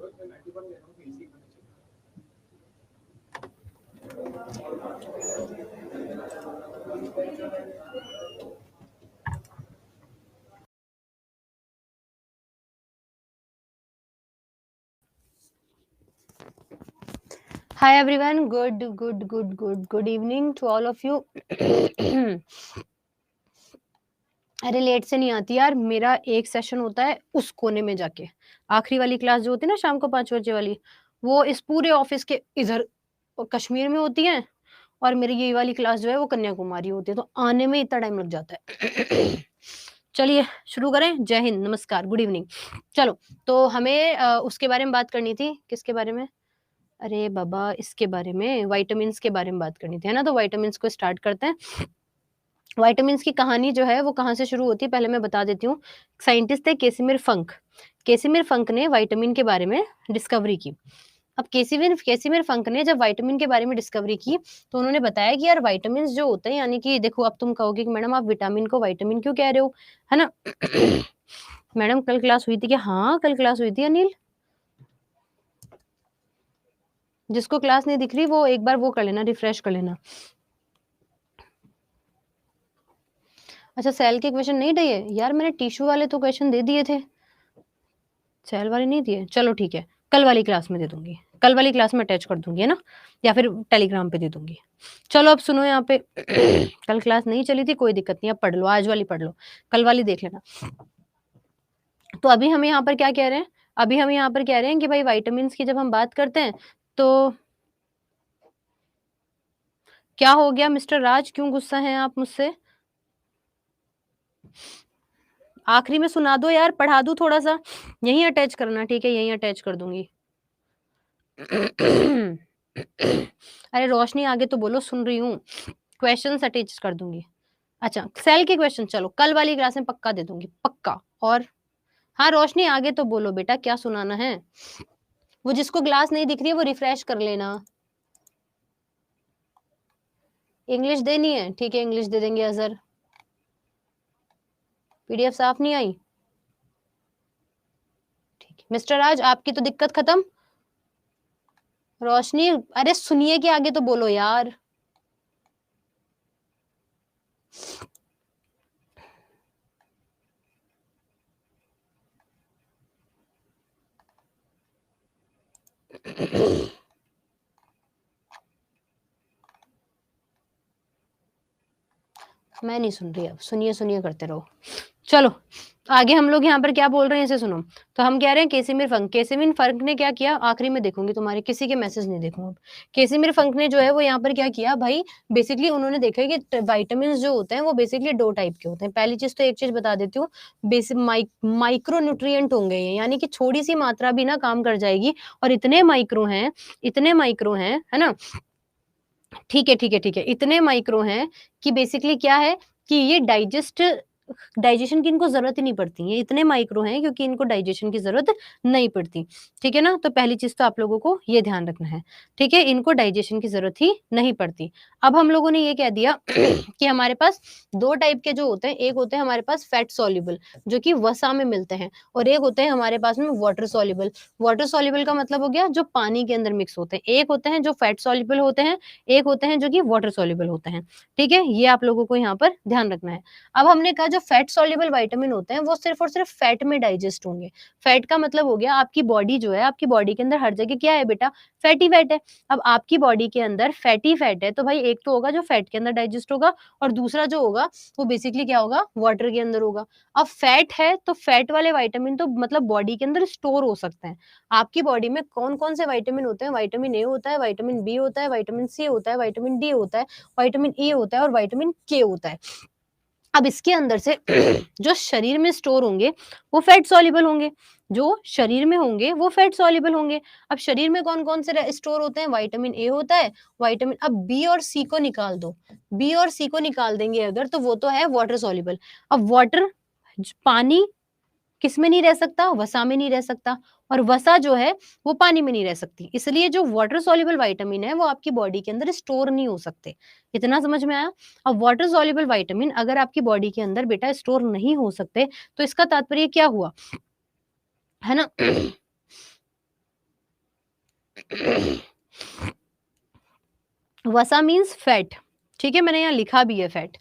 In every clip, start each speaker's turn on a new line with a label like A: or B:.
A: Hi everyone, good evening to all of you. अरे late से नहीं आती यार, मेरा एक सेशन होता है उस कोने में जाके, आखिरी वाली क्लास जो होती है ना शाम को 5 बजे वाली, वो इस पूरे ऑफिस के इधर कश्मीर में होती है, और मेरी ये वाली क्लास जो है वो कन्याकुमारी होती है, तो आने में इतना टाइम लग जाता है। चलिए शुरू करें। जय हिंद, नमस्कार, गुड इवनिंग। चलो, तो हमें उसके बारे में बात करनी थी। किसके बारे में? अरे बाबा, इसके बारे में, विटामिन्स के बारे में बात करनी थी, है ना? तो विटामिन्स को स्टार्ट करते हैं। विटामिन्स की कहानी जो है वो कहाँ से शुरू होती है, पहले मैं बता देती हूँ। साइंटिस्ट थे केसिमिर फंक। केसिमिर फंक ने विटामिन के बारे में डिस्कवरी की। अब केसिमिर केसिमिर फंक ने जब विटामिन के बारे में डिस्कवरी की, तो उन्होंने बताया कि यार विटामिन्स जो होते हैं, यानी कि देखो, अब तुम कहोगे कि मैडम आप विटामिन को विटामिन क्यों कह रहे हो, है ना? मैडम कल क्लास हुई थी क्या? हाँ, कल क्लास हुई थी अनिल। जिसको क्लास नहीं दिख रही वो एक बार वो कर लेना, रिफ्रेश कर लेना। अच्छा, सेल के क्वेश्चन नहीं दिए यार, मैंने टिश्यू वाले तो क्वेश्चन दे दिए थे, सेल वाले नहीं दिए। चलो ठीक है, कल वाली क्लास में दे दूंगी, कल वाली क्लास में अटैच कर दूंगी, है ना, या फिर टेलीग्राम पे दे दूंगी। चलो अब सुनो यहाँ पे। कल क्लास नहीं चली थी, कोई दिक्कत नहीं, अब पढ़ लो, आज वाली पढ़ लो, कल वाली देख लेना। तो अभी हम यहाँ पर क्या कह रहे हैं? अभी हम यहाँ पर कह रहे हैं कि भाई विटामिन की जब हम बात करते हैं, तो क्या हो गया मिस्टर राज, क्यों गुस्सा हैं आप मुझसे? आखिरी में सुना दो यार, पढ़ा दू थोड़ा सा, यहीं अटैच करना, ठीक है, यहीं अटैच कर दूंगी। अरे रोशनी, आगे तो बोलो, सुन रही हूँ। क्वेश्चन अटैच कर दूंगी। अच्छा, सेल के क्वेश्चन चलो कल वाली क्लास में पक्का दे दूंगी, पक्का। और हाँ रोशनी, आगे तो बोलो बेटा, क्या सुनाना है? वो जिसको क्लास नहीं दिख रही है वो रिफ्रेश कर लेना। इंग्लिश देनी है, ठीक है, इंग्लिश दे देंगे अजहर। पीडीएफ साफ नहीं आई, ठीक है। मिस्टर राज, आपकी तो दिक्कत खत्म। रोशनी, अरे सुनिए कि आगे तो बोलो यार। मैं नहीं सुन रही, अब सुनिए सुनिए करते रहो। चलो आगे हम लोग यहाँ पर क्या बोल रहे हैं इसे सुनो। तो हम कह रहे हैं केसिमिर फंक, केसिमिर फंक ने क्या किया, आखिरी में देखूंगी, तुम्हारे किसी के मैसेज नहीं देखूंगा। केसिमिर फंक ने जो है वो यहाँ पर क्या किया भाई, बेसिकली उन्होंने देखा कि विटामिन जो होते हैं वो बेसिकली दो टाइप के होते हैं। पहली चीज तो एक चीज बता देती हूँ, बेसिक माइक्रो न्यूट्रिएंट होंगे ये, यानी कि थोड़ी सी मात्रा भी ना काम कर जाएगी, और इतने माइक्रो हैं, इतने माइक्रो हैं, है ना, ठीक है ठीक है ठीक है, इतने माइक्रो हैं कि बेसिकली क्या है कि ये डाइजेशन की इनको जरूरत ही नहीं पड़ती, ये इतने माइक्रो हैं क्योंकि इनको डाइजेशन की जरूरत नहीं पड़ती। ठीक है ना, तो पहली चीज तो आप लोगों को ये ध्यान रखना है, ठीक है, इनको डाइजेशन की जरूरत ही नहीं पड़ती। अब हम लोगों ने ये कह दिया कि हमारे पास दो टाइप के जो होते हैं, एक होते हैं हमारे पास फैट सॉल्युबल जो कि वसा में मिलते हैं, और एक होते हैं हमारे पास में वाटर सॉल्युबल। वाटर सॉल्युबल का मतलब हो गया जो पानी के अंदर मिक्स होते हैं, एक होते हैं जो फैट सॉल्युबल होते हैं, एक होते हैं जो कि वाटर सॉल्युबल होते हैं। ठीक है, ये आप लोगों को यहाँ पर ध्यान रखना है। अब हमने कहा जो फैट सॉल्युबल विटामिन होते हैं वो सिर्फ और सिर्फ फैट में डाइजेस्ट होंगे। फैट का मतलब हो गया आपकी बॉडी जो है, आपकी बॉडी के अंदर हर जगह क्या है बेटा, फैटी फैट है। अब आपकी बॉडी के अंदर फैटी फैट है, तो भाई एक तो होगा जो फैट के अंदर डाइजेस्ट होगा, और दूसरा जो होगा वो बेसिकली क्या होगा, वाटर के अंदर होगा। अब फैट है तो फैट वाले विटामिन तो मतलब बॉडी के अंदर स्टोर हो सकते हैं। आपकी बॉडी में कौन कौन से विटामिन होते हैं, विटामिन ए होता है, विटामिन बी होता है, विटामिन सी होता है, विटामिन डी होता है, विटामिन ई होता है, और विटामिन के होता है। अब इसके अंदर से जो शरीर में स्टोर होंगे वो फैट सॉल्युबल होंगे, जो शरीर में होंगे वो फैट सॉल्युबल होंगे। अब शरीर में कौन कौन से स्टोर होते हैं, विटामिन ए होता है, विटामिन, अब बी और सी को निकाल दो, बी और सी को निकाल देंगे अगर, तो वो तो है वाटर सॉल्युबल। अब वाटर, पानी किस में नहीं रह सकता, वसा में नहीं रह सकता, और वसा जो है वो पानी में नहीं रह सकती, इसलिए जो वाटर सॉल्युबल विटामिन है वो आपकी बॉडी के अंदर स्टोर नहीं हो सकते। इतना समझ में आया? अब वाटर सॉल्युबल विटामिन अगर आपकी बॉडी के अंदर बेटा स्टोर नहीं हो सकते, तो इसका तात्पर्य क्या हुआ, है ना? वसा मीन्स फैट, ठीक है? मैंने यहाँ लिखा भी है फैट।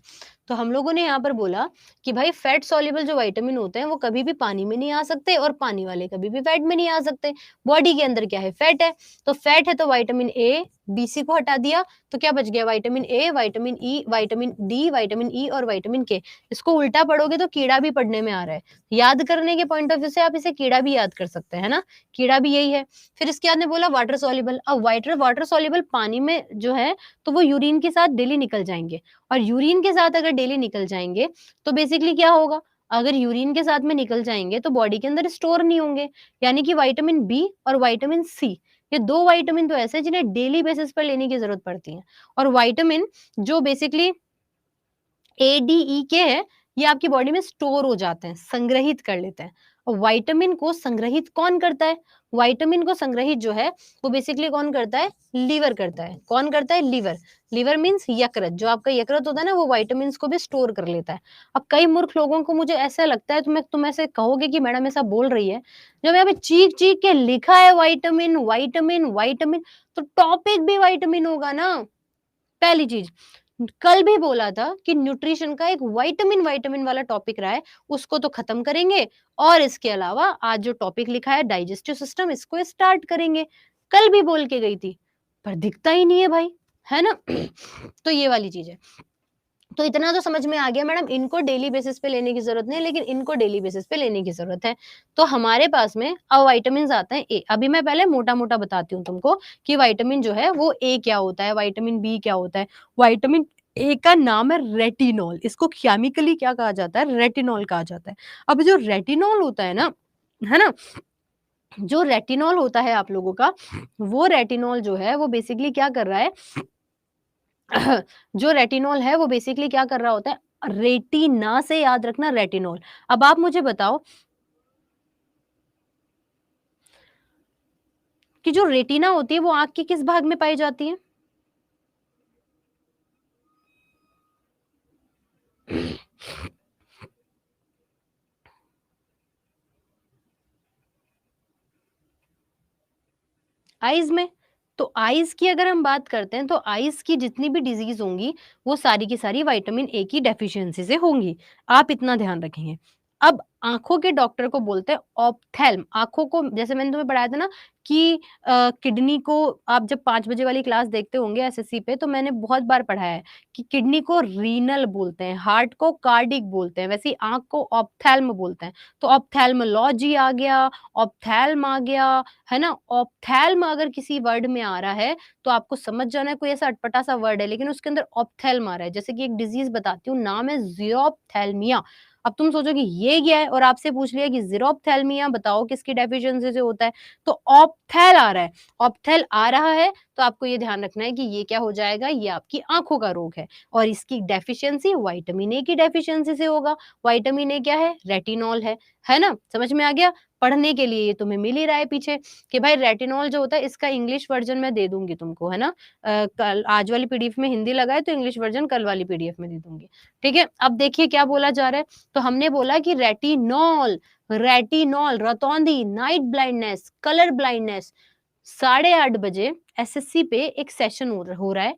A: तो हम लोगों ने यहाँ पर बोला कि भाई फैट सॉल्युबल जो विटामिन होते हैं वो कभी भी पानी में नहीं आ सकते और पानी वाले कभी भी फैट में नहीं आ सकते। बॉडी के अंदर क्या है? फैट है। तो फैट है तो विटामिन ए, बी, सी को हटा दिया तो क्या बच गया? Vitamin A, vitamin E, vitamin D, vitamin E और विटामिन के। इसको उल्टा पढ़ोगे तो कीड़ा भी पढ़ने में आ रहा है। याद करने के पॉइंट ऑफ व्यू से आप इसे कीड़ा भी याद कर सकते हैं, है ना? कीड़ा भी यही है। फिर इसके बाद में बोला वाटर सॉल्युबल। अब वाटर सॉल्युबल पानी में जो है तो वो यूरिन के साथ डेली निकल जाएँगे और यूरिन के साथ अगर डेली निकल जाएँगे, तो बेसिकली क्या होगा? अगर यूरिन के साथ में निकल जाएँगे, तो बॉडी के अंदर स्टोर नहीं होंगे, यानी कि विटामिन बी और विटामिन सी, ये 2 विटामिन तो ऐसे हैं जिन्हें डेली बेसिस पर लेने की ज़रूरत पड़ती है और विटामिन जो बेसिकली ए, डी, ई के हैं, ये आपकी बॉडी में स्टोर हो जाते हैं, संग्रहित कर लेते हैं। और विटामिन को संग्रहित कौन करता है? विटामिन को संग्रहित जो है, वो बेसिकली कौन करता है? लीवर करता है। कौन करता है? लीवर। लीवर मीन्स यकृत, जो आपका यकृत होता है ना, वो विटामिन्स को भी स्टोर कर लेता है। अब कई मूर्ख लोगों को मुझे ऐसा लगता है, तुम ऐसे कहोगे कि मैडम ऐसा बोल रही है, जब यहाँ पे चीख-चीख के लिखा है विटामिन, विटामिन, विटामिन, तो टॉपिक भी विटामिन होगा ना, पहली चीज़। कल भी बोला था कि न्यूट्रिशन का एक विटामिन वाला टॉपिक रहा है, उसको तो खत्म करेंगे और इसके अलावा आज जो टॉपिक लिखा है डाइजेस्टिव सिस्टम, इसको स्टार्ट करेंगे। कल भी बोल के गई थी, पर दिखता ही नहीं है भाई, है ना? तो ये वाली चीज़ है। तो इतना तो समझ में आ गया मैडम, इनको डेली बेसिस पे लेने की ज़रूरत नहीं है, लेकिन इनको डेली बेसिस पे लेने की ज़रूरत है। तो हमारे पास में अब विटामिन्स आते हैं ए। अभी मैं पहले मोटा-मोटा बताती हूँ तुमको कि विटामिन जो है वो ए क्या होता है, विटामिन बी क्या होता है। विटामिन ए का नाम है रेटिनॉल, इसको केमिकली क्या कहा जाता है? रेटिनॉल कहा जाता है। अब जो रेटिनॉल होता है ना? जो रेटिनॉल होता है आप लोगों का, वो रेटिनॉल जो है वो बेसिकली क्या कर रहा है? जो रेटिनॉल है वो बेसिकली क्या कर रहा होता है? रेटिना से याद रखना, रेटिनॉल। अब आप मुझे बताओ कि जो रेटिना होती है वो आँख के किस भाग में पाई जाती है? आईज़ में। तो आईज़ की अगर हम बात करते हैं तो आईज़ की जितनी भी डिज़ीज़ होंगी, वो सारी की सारी विटामिन ए की डेफिशिएंसी से होंगी। आप इतना ध्यान रखेंगे। अब आँखों के डॉक्टर को बोलते हैं ऑप्थेल्म। आँखों को जैसे मैंने तुम्हें पढ़ाया था ना कि किडनी को आप जब 5 बजे वाली क्लास देखते होंगे एसएससी पे, तो मैंने बहुत बार पढ़ाया है कि किडनी को रीनल बोलते हैं, हार्ट को कार्डिक बोलते हैं, वैसे ही आँख को ऑप्थेल्म बोलते हैं। तो ऑप्थेल्मोलॉजी आ गया, ऑप्थेल्म आ गया, है ना? ऑप्थेल्म अगर किसी वर्ड में आ रहा है, तो आपको समझ जाना है कोई ऐसा अटपटा-सा वर्ड है, लेकिन उसके अंदर ऑप्थेल्म आ रहा है। जैसे कि एक डिज़ीज़ बताती हूँ, नाम है ज़ीरोफ्थेल्मिया। अब तुम सोचोगे ये क्या है? और आपसे पूछ लिया कि ज़ीरोफ्थेल्मिया बताओ किसकी डेफिशिएंसी से होता है? तो ऑप्थेल आ रहा है। ऑप्थेल आ रहा है, तो आपको ये ध्यान रखना है कि ये क्या हो जाएगा? ये आपकी आँखों का रोग है और इसकी डेफिशिएंसी विटामिन ए की डेफिशिएंसी से होगा। विटामिन ए क्या है? रेटिनॉल है ना? समझ में आ गया? पढ़ने के लिए ये तुम्हें मिल ही रहा है पीछे कि भाई रेटिनॉल जो होता है इसका इंग्लिश वर्ज़न मैं दे दूँगी तुमको, है ना? कल आज वाली पीडीएफ में हिंदी लगा है तो इंग्लिश वर्ज़न कल वाली पीडीएफ में दे दूँगी। ठीक है? अब देखिए क्या बोला जा रहा है, तो हमने बोला कि रेटिनॉल, रेटिनॉल, रतौंधी, नाइट ब्लाइंडनेस, कलर ब्लाइंडनेस, 8:30 बजे एसएससी पे एक सेशन हो रहा है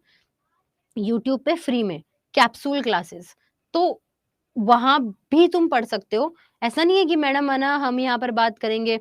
A: यूट्यूब पे फ्री में, कैप्सूल क्लासेस। तो वहाँ भी तुम पढ़ सकते हो। ऐसा नहीं है कि मैडम है ना हम यहाँ पर बात करेंगे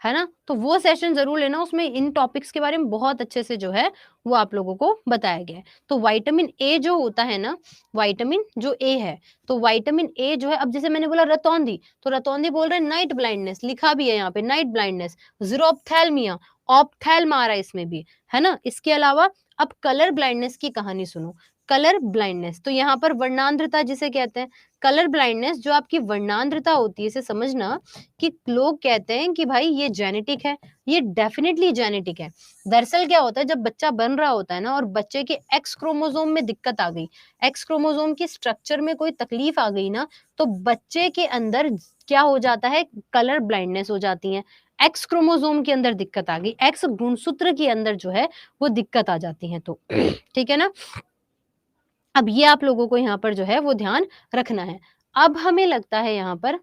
A: है ना? तो वो सेशन ज़रूर लेना, उसमें इन टॉपिक्स के बारे में बहुत अच्छे से जो है, वो आप लोगों को बताया गया है। तो विटामिन ए जो होता है ना, विटामिन जो ए है, तो विटामिन ए जो है अब जैसे मैंने बोला रतौंधी, तो रतौंधी बोल रहे हैं नाइट ब्लाइंडनेस, लिखा भी है यहाँ पे नाइट ब्लाइंडनेस, ज़ीरोफ्थेल्मिया, ऑप्थेल्म आ रहा है इसमें भी, है ना? इसके अलावा अब कलर ब्लाइंडनेस की कहानी सुनो। कलर ब्लाइंडनेस, तो यहाँ पर वर्णांधता जिसे कहते हैं, कलर ब्लाइंडनेस जो आपकी वर्णांधता होती है, इसे समझना कि लोग कहते हैं कि भाई ये जेनेटिक है, ये डेफिनिटली जेनेटिक है। दरअसल क्या होता है जब बच्चा बन रहा होता है ना और बच्चे के एक्स क्रोमोसोम में दिक्कत आ गई, एक्स क्रोमोसोम के स्ट्रक्चर में कोई तकलीफ आ गई ना, तो बच्चे के अंदर क्या हो जाता है, कलर ब्लाइंडनेस हो जाती है। एक्स क्रोमोसोम के अंदर दिक्कत आ गई, एक्स गुणसूत्र के अंदर जो है वो दिक्कत आ जाती है तो ठीक है ना? अब ये आप लोगों को यहाँ पर जो है वो ध्यान रखना है। अब हमें लगता है यहाँ पर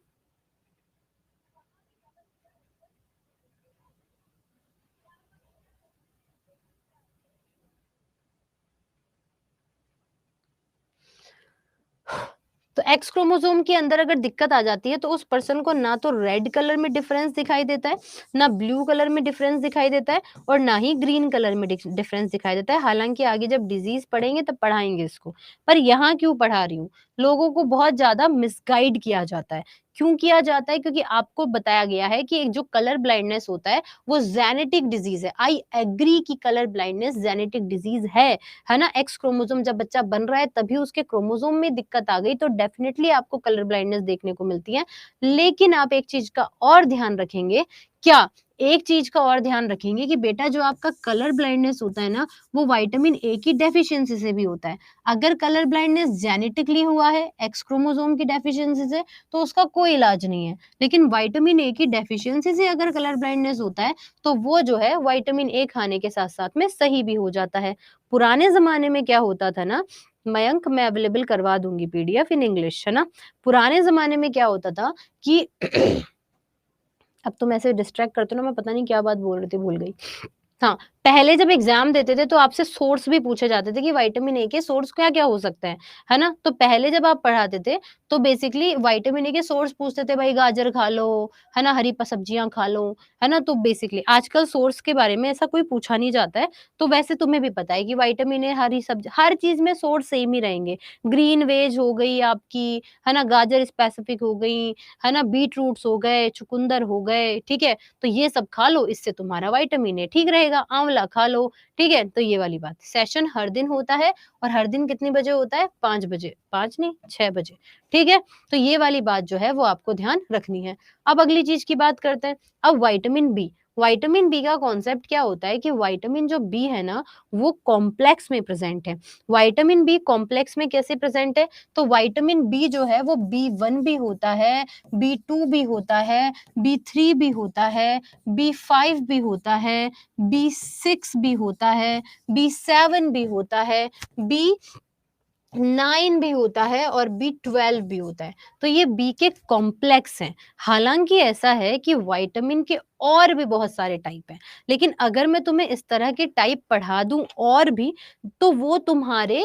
A: तो एक्स क्रोमोसोम के अंदर अगर दिक्कत आ जाती है तो उस पर्सन को ना तो रेड कलर में डिफरेंस दिखाई देता है, ना ब्लू कलर में डिफरेंस दिखाई देता है और ना ही ग्रीन कलर में डिफरेंस दिखाई देता है। हालांकि आगे जब डिजीज पढ़ेंगे तब पढ़ाएंगे इसको, पर यहाँ क्यों पढ़ा रही हूँ, लोगों को बहुत ज्यादा मिसगाइड किया जाता है। क्यों किया जाता है? क्योंकि आपको बताया गया है कि एक जो कलर ब्लाइंडनेस होता है वो जेनेटिक डिजीज है। आई एग्री कि कलर ब्लाइंडनेस जेनेटिक डिजीज है ना। एक्स क्रोमोसोम जब बच्चा बन रहा है तभी उसके क्रोमोसोम में दिक्कत आ गई तो डेफिनेटली आपको कलर ब्लाइंडनेस देखने को मिलती है। लेकिन आप एक चीज का और ध्यान रखेंगे, क्या एक चीज का और ध्यान रखेंगे कि बेटा जो आपका कलर ब्लाइंडनेस होता है ना वो विटामिन ए की डेफिशिएंसी से भी होता है। अगर कलर ब्लाइंडनेस जेनेटिकली हुआ है एक्स क्रोमोसोम की डेफिशिएंसी से तो उसका कोई इलाज नहीं है, लेकिन विटामिन ए की डेफिशिएंसी से अगर कलर ब्लाइंडनेस होता है तो वो जो है विटामिन ए खाने के साथ साथ में सही भी हो जाता है। पुराने ज़माने में क्या होता था ना, मयंक मैं अवेलेबल करवा दूँगी पीडीएफ इन इंग्लिश, है ना? पुराने ज़माने में क्या होता था कि अब तुम ऐसे डिस्ट्रैक्ट करते हो ना, मैं पता नहीं क्या बात बोल रही थी, भूल गई। हाँ, पहले जब एग्ज़ाम देते थे तो आपसे सोर्स भी पूछे जाते थे कि विटामिन ए के सोर्स क्या-क्या हो सकते हैं, है ना? तो पहले जब आप पढ़ाते थे तो बेसिकली विटामिन ए के सोर्स पूछते थे, भाई गाजर खा लो, है ना? हरी सब्जियाँ खा लो, है ना? तो बेसिकली आजकल सोर्स के बारे में ऐसा कोई पूछा नहीं जाता है। तो वैसे तुम्हें भी पता है कि विटामिन ए हरी सब्जी हर चीज़ में सोर्स सेम ही रहेंगे। ग्रीन वेज हो गई आपकी, है ना? गाजर स्पेसिफिक हो गई, है ना? बीट रूट्स हो गए, चुकंदर हो गए, ठीक है? तो ये सब खा लो, इससे तुम्हारा विटामिन ए ठीक रहेगा। आंवला खा लो, ठीक है? तो ये वाली बात। सेशन हर दिन होता है और हर दिन कितने बजे होता है? 5 बजे, 5 नहीं 6 बजे, ठीक है? तो ये वाली बात जो है वो आपको ध्यान रखनी है। अब अगली चीज़ की बात करते हैं। अब विटामिन बी। विटामिन बी का कॉन्सेप्ट क्या होता है कि विटामिन जो बी है ना, वो कॉम्प्लेक्स में प्रेज़ेंट है। विटामिन बी कॉम्प्लेक्स में कैसे प्रेज़ेंट है? तो विटामिन बी जो है वो बी1 भी होता है, बी2 भी होता है, बी3 भी होता है, बी5 भी होता है, बी6 भी होता है, बी7 भी होता है, बी9 भी होता है और बी12 भी होता है। तो ये बी के कॉम्प्लेक्स हैं। हालाँकि ऐसा है कि विटामिन के और भी बहुत सारे टाइप हैं, लेकिन अगर मैं तुम्हें इस तरह के टाइप पढ़ा दूँ और भी, तो वो तुम्हारे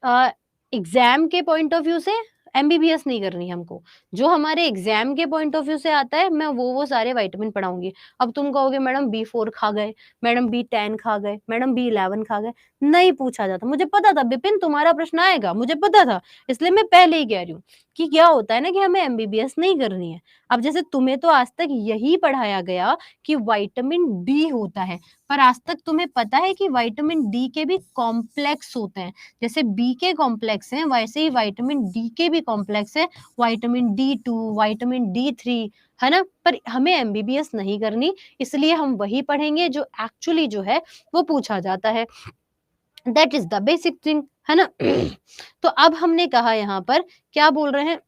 A: अ, एग्ज़ाम के पॉइंट ऑफ व्यू से एमबीबीएस नहीं करनी हमको। जो हमारे एग्ज़ाम के पॉइंट ऑफ व्यू से आता है, मैं वो सारे विटामिन पढ़ाऊँगी। अब तुम कहोगे मैडम बी4 खा गए, मैडम बी10 खा गए, मैडम बी11 खा गए। नहीं पूछा जाता। मुझे पता था विपिन तुम्हारा प्रश्न आएगा, मुझे पता था। इसलिए मैं पहले ही कह रही हूँ कि क्या होता है ना कि हमें एमबीबीएस नहीं करनी है। अब जैसे तुम्हें तो आज तक यही पढ़ाया गया कि विटामिन डी होता है, पर आज तक तुम्हें पता है कि विटामिन डी के भी कॉम्प्लेक्स होते हैं। जैसे बी के कॉम्प्लेक्स हैं वैसे ही विटामिन डी के भी कॉम्प्लेक्स है, विटामिन डी2, विटामिन डी3, है ना? पर हमें एमबीबीएस नहीं करनी, इसलिए हम वही पढ़ेंगे जो एक्चुअली जो है वो पूछा जाता है। That is the basic thing, है ना? तो अब हमने कहा यहाँ पर क्या बोल रहे हैं?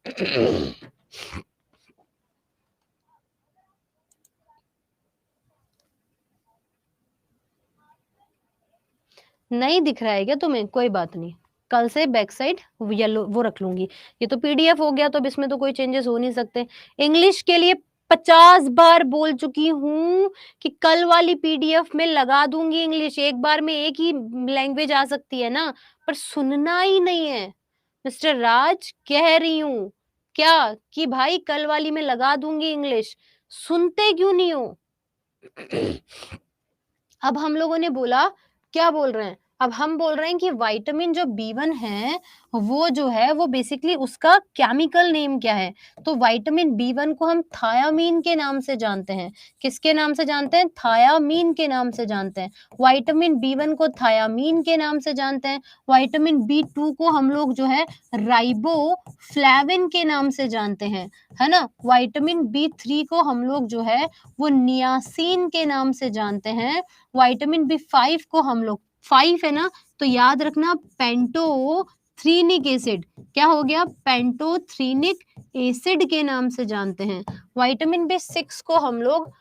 A: नहीं दिख रहा है क्या तुम्हें? कोई बात नहीं। कल से बैक साइड येलो वो रख लूँगी। ये तो पीडीएफ हो गया तो अब इसमें तो कोई चेंजेस हो नहीं सकते। इंग्लिश के लिए 50 बार बोल चुकी हूँ कि कल वाली पीडीएफ में लगा दूँगी इंग्लिश। एक बार में एक ही लैंग्वेज आ सकती है ना, पर सुनना ही नहीं है। मिस्टर राज कह रही हूँ, क्या? कि भाई कल वाली में लगा दूँगी इंग्लिश। सुनते क्यों नहीं हो? अब हम लोगों ने बोला, क्या बोल रहे हैं? अब हम बोल रहे हैं कि विटामिन जो बी1 है, वो जो है वो बेसिकली उसका केमिकल नेम क्या है? तो विटामिन बी1 को हम थायामीन के नाम से जानते हैं। किसके नाम से जानते हैं? थायामीन के नाम से जानते हैं। विटामिन बी1 को थायामीन के नाम से जानते हैं। विटामिन बी2 को हम लोग जो है राइबोफ्लेविन के नाम से जानते हैं, है ना? विटामिन बी3 को हम लोग जो है वो नियासिन के नाम से जानते हैं। विटामिन बी5 को हम लोग 5 है ना, तो याद रखना पेंटोथ्रीनिक एसिड, क्या हो गया? पेंटोथ्रीनिक एसिड के नाम से जानते हैं। विटामिन बी6 को हम लोग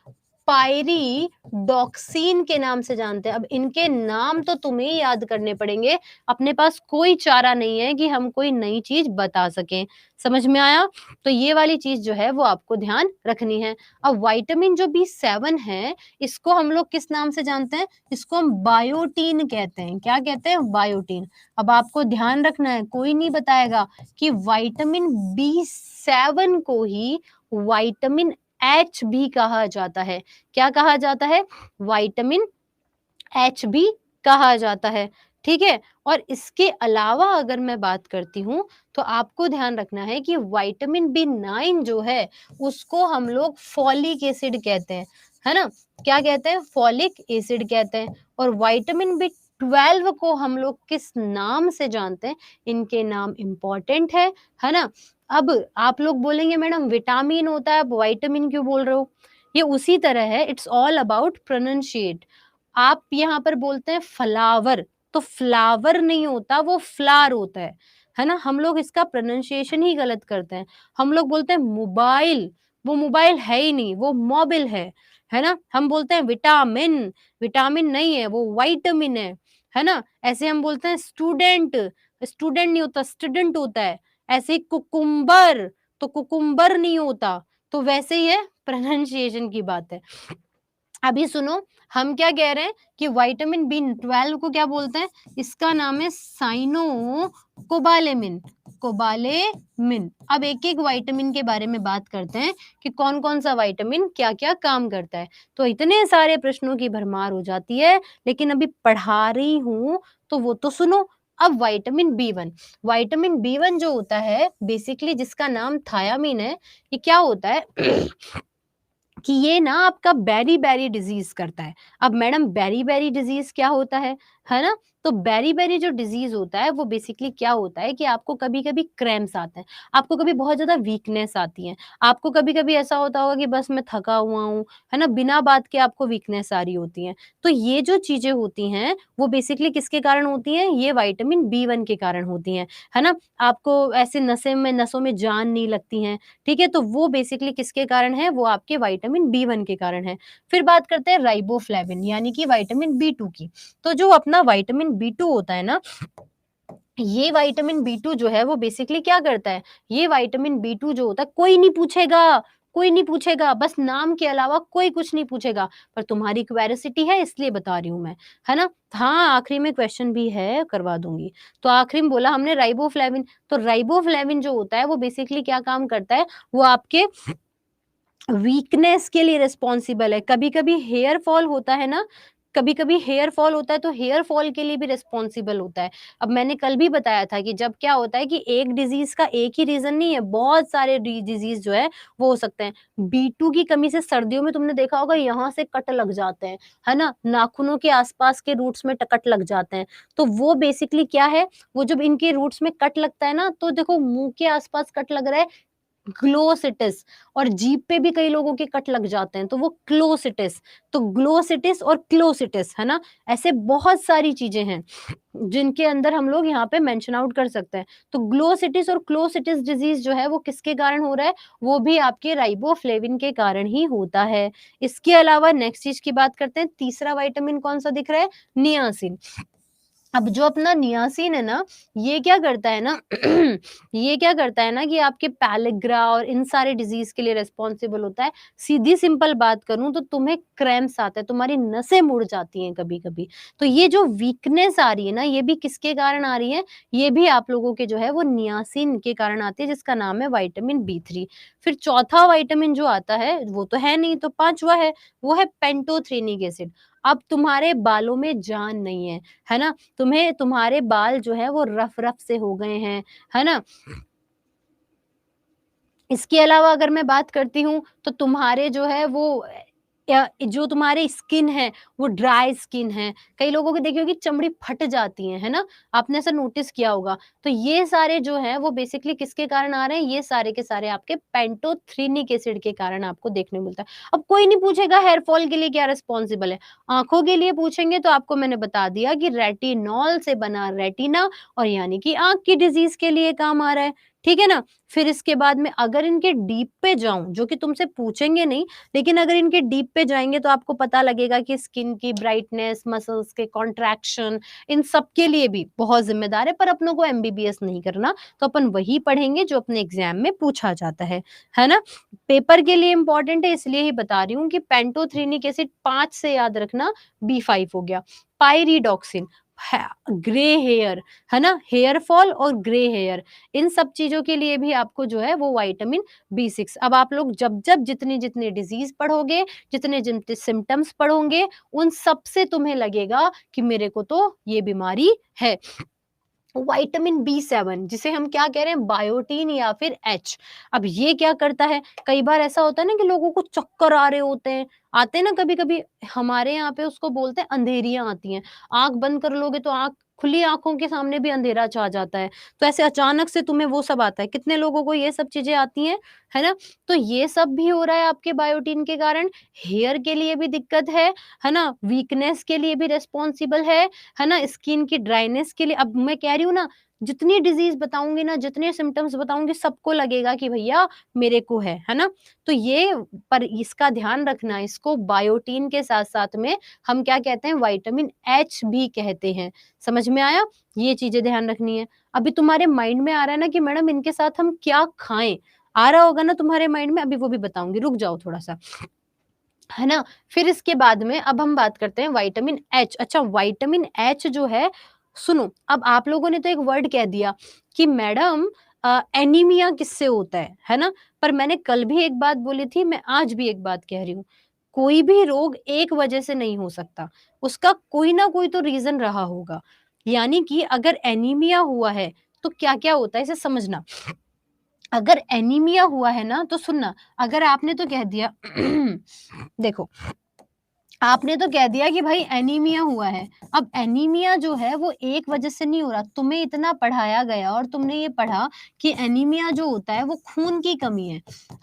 A: पायरिडॉक्सिन के नाम से जानते हैं। अब इनके नाम तो तुम्हें ही याद करने पड़ेंगे, अपने पास कोई चारा नहीं है कि हम कोई नई चीज बता सकें। समझ में आया? तो ये वाली चीज जो है वो आपको ध्यान रखनी है। अब विटामिन जो B7 है, इसको हम लोग किस नाम से जानते हैं? इसको हम बायोटीन कहते हैं। क्या कहते हैं? बायोटीन। अब आपको ध्यान रखना है, कोई नहीं बताएगा कि विटामिन B7 को ही विटामिन एच भी कहा जाता है। क्या कहा जाता है? विटामिन एच भी कहा जाता है। ठीक है? और इसके अलावा अगर मैं बात करती हूँ, तो आपको ध्यान रखना है कि विटामिन B9 जो है, उसको हम लोग फॉलिक एसिड कहते हैं। है ना? क्या कहते हैं? फॉलिक एसिड कहते हैं। और विटामिन B12 को हम लोग किस नाम से जानते हैं? इनके नाम इम्पोर्टेंट है ना? अब आप लोग बोलेंगे मैडम विटामिन होता है, आप विटामिन क्यों बोल रहे हो? ये उसी तरह है, इट्स ऑल अबाउट प्रोनंशिएट। आप यहाँ पर बोलते हैं फ्लावर, तो फ्लावर नहीं होता, वो फ्लावर होता है ना? हम लोग इसका प्रोनंसिएशन ही गलत करते हैं। हम लोग बोलते हैं मोबाइल, वो मोबाइल है ही नहीं, वो मोबिल है ना? हम बोलते हैं विटामिन, विटामिन नहीं है, वो विटामिन है ना? ऐसे हम बोलते हैं स्टूडेंट, स्टूडेंट नहीं होता, स्टूडेंट होता है। ऐसे ही कुकुम्बर, तो कुकुम्बर नहीं होता। तो वैसे ही है, प्रोनंसिएशन की बात है। अभी सुनो, हम क्या कह रहे हैं कि विटामिन B12 को क्या बोलते हैं? इसका नाम है साइनो कोबालेमिन, कोबालेमिन। अब एक-एक विटामिन के बारे में बात करते हैं कि कौन-कौन सा विटामिन क्या-क्या काम करता है। तो इतने सारे प्रश्नों की भरमार हो जाती है, लेकिन अभी पढ़ा रही हूँ, तो वो तो सुनो। अब विटामिन B1 जो होता है, बेसिकली जिसका नाम थायामीन है, ये क्या होता है? कि ये ना आपका बेरी-बेरी डिज़ीज़ करता है। अब मैडम बेरी-बेरी डिज़ीज़ क्या होता है ना? तो बेरी-बेरी जो डिज़ीज़ होता है वो बेसिकली क्या होता है कि आपको कभी-कभी क्रैम्प्स आते हैं, आपको कभी बहुत ज़्यादा वीकनेस आती है, आपको कभी-कभी ऐसा होता होगा कि बस मैं थका हुआ हूँ, है ना? बिना बात के आपको वीकनेस आ रही होती है। तो ये जो चीज़ें होती हैं, वो बेसिकली किसके कारण होती हैं? ये विटामिन B1 के कारण होती हैं, है ना? आपको ऐसे नसों में जान नहीं लगती है, ठीक है? तो वो बेसिकली किसके कारण है? वो आपके विटामिन B1 के कारण है। फिर बात करते हैं राइबोफ्लेविन यानी कि विटामिन B2 की। तो जो अपना विटामिन B2 होता है ना, ये विटामिन B2 जो है वो बेसिकली क्या करता है? ये विटामिन B2 जो होता है, कोई नहीं पूछेगा, बस नाम के अलावा कोई कुछ नहीं पूछेगा। पर तुम्हारी क्यूरियोसिटी है इसलिए बता रही हूँ मैं, है ना? हाँ, आखिरी में क्वेश्चन भी है, करवा दूँगी। तो आखिरी में बोला हमने राइबोफ्लेविन, तो राइबोफ्लेविन जो होता है वो बेसिकली क्या काम करता है? वो आपके वीकनेस के लिए रिस्पॉन्सिबल है। कभी-कभी हेयर फॉल होता है ना, कभी-कभी हेयर फॉल होता है तो हेयर फॉल के लिए भी रिस्पॉन्सिबल होता है। अब मैंने कल भी बताया था कि जब क्या होता है कि एक डिज़ीज़ का एक ही रीज़न नहीं है, बहुत सारे डिज़ीज़ जो है वो हो सकते हैं। B2 की कमी से सर्दियों में तुमने देखा होगा यहाँ से कट लग जाते हैं, है ना? नाखूनों के आस-पास के रूट्स में ट कट लग जाते हैं। तो वो बेसिकली क्या है, वो जब इनके रूट्स में कट लगता है ना, तो देखो मुँह के आस-पास कट लग रहा है, ग्लोसिटिस। और जीभ पे भी कई लोगों के कट लग जाते हैं, तो वो क्लोसिटिस। तो ग्लोसिटिस और क्लोसिटिस, है ना? ऐसे बहुत सारी चीज़ें हैं, जिनके अंदर हम लोग यहाँ पे मेंशन आउट कर सकते हैं। तो ग्लोसिटिस और क्लोसिटिस डिज़ीज़ जो है वो किसके कारण हो रहा है? वो भी आपके राइबोफ्लेविन के कारण ही होता है। इसके अलावा नेक्स्ट चीज़ की बात करते हैं, तीसरा विटामिन कौन-सा दिख रहा है? नियासिन। अब जो अपना नियासिन है ना, ये क्या करता है ना ये क्या करता है ना कि आपके पैलिग्रा और इन सारे डिजीज़ के लिए रिस्पॉन्सिबल होता है। सीधी सिंपल बात करूँ तो तुम्हें क्रैम्प्स आते हैं, तुम्हारी नसें मुड़ जाती हैं कभी-कभी। तो ये जो वीकनेस आ रही है ना, ये भी किसके कारण आ रही है? ये भी आप लोगों के जो है वो नियासिन के कारण आती है, जिसका नाम है विटामिन B3। फिर चौथा विटामिन जो आता है, वो तो है नहीं, तो पाँचवा है, वो है पेंटोथेनिक एसिड। अब तुम्हारे बालों में जान नहीं है ना? तुम्हारे बाल जो है वो रफ-रफ से हो गए हैं, है ना? इसके अलावा अगर मैं बात करती हूँ, तो तुम्हारे जो है वो जो तुम्हारी स्किन है, वो ड्राई स्किन है। कई लोगों की देखी होगी चमड़ी फट जाती है ना? आपने ऐसा नोटिस किया होगा। तो ये सारे जो हैं वो बेसिकली किसके कारण आ रहे हैं? ये सारे के सारे आपके पैंटोथेनिक एसिड के कारण आपको देखने को मिलता है। अब कोई नहीं पूछेगा हेयर फॉल के लिए क्या रिस्पॉन्सिबल है? आँखों के लिए पूछेंगे तो आपको मैंने बता दिया कि रेटिनॉल से बना रेटिना और यानी कि आँख की डिज़ीज़ के लिए काम आ रहा है। ठीक है ना? फिर इसके बाद में अगर इनके डीप पे जाऊँ, जो कि तुमसे पूछेंगे नहीं, लेकिन अगर इनके डीप पे जाएँगे तो आपको पता लगेगा कि स्किन की ब्राइटनेस, मसल्स के कॉन्ट्रैक्शन, इन सब के लिए भी बहुत ज़िम्मेदार है, पर अपनों को एमबीबीएस नहीं करना, तो अपन वही पढ़ेंगे जो अपने एग्ज़ाम में पूछा जाता है ना? पेपर के लिए इम्पोर्टेंट है इसलिए ही बता रही हूँ कि पेंटोथ्रेनिक एसिड 5 से याद रखना, बी5 हो गया। पाइरिडॉक्सिन, है ग्रे हेयर, है ना? हेयर फॉल और ग्रे हेयर, इन सब चीज़ों के लिए भी आपको जो है वो विटामिन बी6। अब आप लोग जब-जब जितनी-जितनी डिज़ीज़ पढ़ोगे, जितने-जितने सिम्पटम्स पढ़ोगे, उन सब से तुम्हें लगेगा कि मेरे को तो ये बीमारी है। विटामिन बी7 जिसे हम क्या कह रहे हैं, बायोटीन या फिर एच। अब ये क्या करता है, कई बार ऐसा होता है ना कि लोगों को चक्कर आ रहे होते हैं, आते हैं ना कभी-कभी, हमारे यहाँ पे उसको बोलते हैं अंधेरियाँ आती हैं। आँख बंद कर लोगे तो आँख, खुली आँखों के सामने भी अंधेरा छा जाता है। तो ऐसे अचानक से तुम्हें वो सब आता है। कितने लोगों को ये सब चीज़ें आती हैं, है ना? तो ये सब भी हो रहा है आपके बायोटीन के कारण। हेयर के लिए भी दिक्कत है ना? वीकनेस के लिए भी रिस्पॉन्सिबल है ना? स्किन की ड्राइनेस के लिए, अब मैं कह रही हूँ ना, जितनी डिज़ीज़ बताऊँगी ना, जितने सिम्पटम्स बताऊँगी, सबको लगेगा कि भैया मेरे को है ना? तो ये, पर इसका ध्यान रखना, इसको बायोटीन के साथ-साथ में हम क्या कहते हैं, विटामिन एच भी कहते हैं। समझ में आया? ये चीज़ें ध्यान रखनी है। अभी तुम्हारे माइंड में आ रहा है ना कि मैडम इनके साथ हम क्या खाएँ? आ रहा होगा ना तुम्हारे माइंड में, अभी वो भी बताऊँगी, रुक जाओ थोड़ा-सा। है ना? फिर इसके बाद में अब हम बात करते हैं विटामिन एच। अच्छा, विटामिन एच जो है, सुनो, अब आप लोगों ने तो एक वर्ड कह दिया कि मैडम एनीमिया किससे होता है ना? पर मैंने कल भी एक बात बोली थी, मैं आज भी एक बात कह रही हूँ। कोई भी रोग एक वजह से नहीं हो सकता, उसका कोई ना कोई तो रीज़न रहा होगा। यानी कि अगर एनीमिया हुआ है, तो क्या-क्या होता है इसे समझना। अगर एनीमिया हुआ है ना, तो सुनना, अगर आपने तो कह दिया देखो, आपने तो कह दिया कि भाई एनीमिया हुआ है। अब एनीमिया जो है वो एक वजह से नहीं हो रहा। तुम्हें इतना पढ़ाया गया और तुमने ये पढ़ा कि एनीमिया जो होता है वो खून की कमी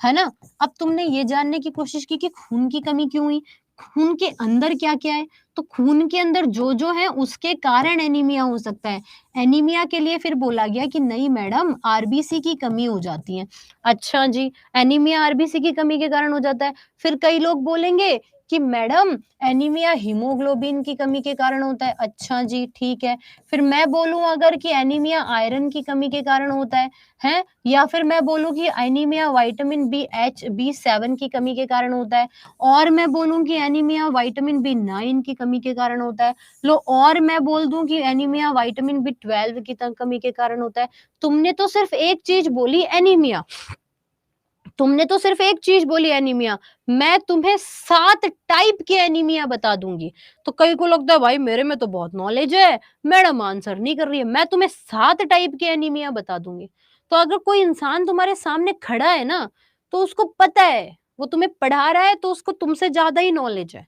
A: है ना? अब तुमने ये जानने की कोशिश की कि खून की कमी क्यों हुई? खून के अंदर क्या-क्या है? तो खून के अंदर जो-जो है उसके कारण एनीमिया हो सकता है। एनीमिया के लिए फिर बोला गया कि नहीं मैडम, आरबीसी की कमी हो जाती है। अच्छा जी, एनीमिया आरबीसी की कमी के कारण हो जाता है। फिर कई लोग बोलेंगे कि मैडम एनीमिया हीमोग्लोबिन की कमी के कारण होता है। अच्छा जी, ठीक है। फिर मैं बोलूँ अगर कि एनीमिया आयरन की कमी के कारण होता है? या फिर मैं बोलूँ कि एनीमिया विटामिन बी7 की कमी के कारण होता है, और मैं बोलूँ कि एनीमिया विटामिन बी9 की कमी के कारण होता है। लो, और मैं बोल दूँ कि एनीमिया विटामिन बी12 की कमी के कारण होता है। तुमने तो सिर्फ एक चीज़ बोली, एनीमिया। तुमने तो सिर्फ एक चीज बोली, एनीमिया। मैं तुम्हें 7 टाइप के एनीमिया बता दूंगी। तो कई को लगता है भाई मेरे में तो बहुत नॉलेज है, मैडम आंसर नहीं कर रही है। मैं तुम्हें 7 टाइप के एनीमिया बता दूंगी। तो अगर कोई इंसान तुम्हारे सामने खड़ा है ना, तो उसको पता है, वो तुम्हें पढ़ा रहा है, तो उसको तुमसे ज्यादा ही नॉलेज है।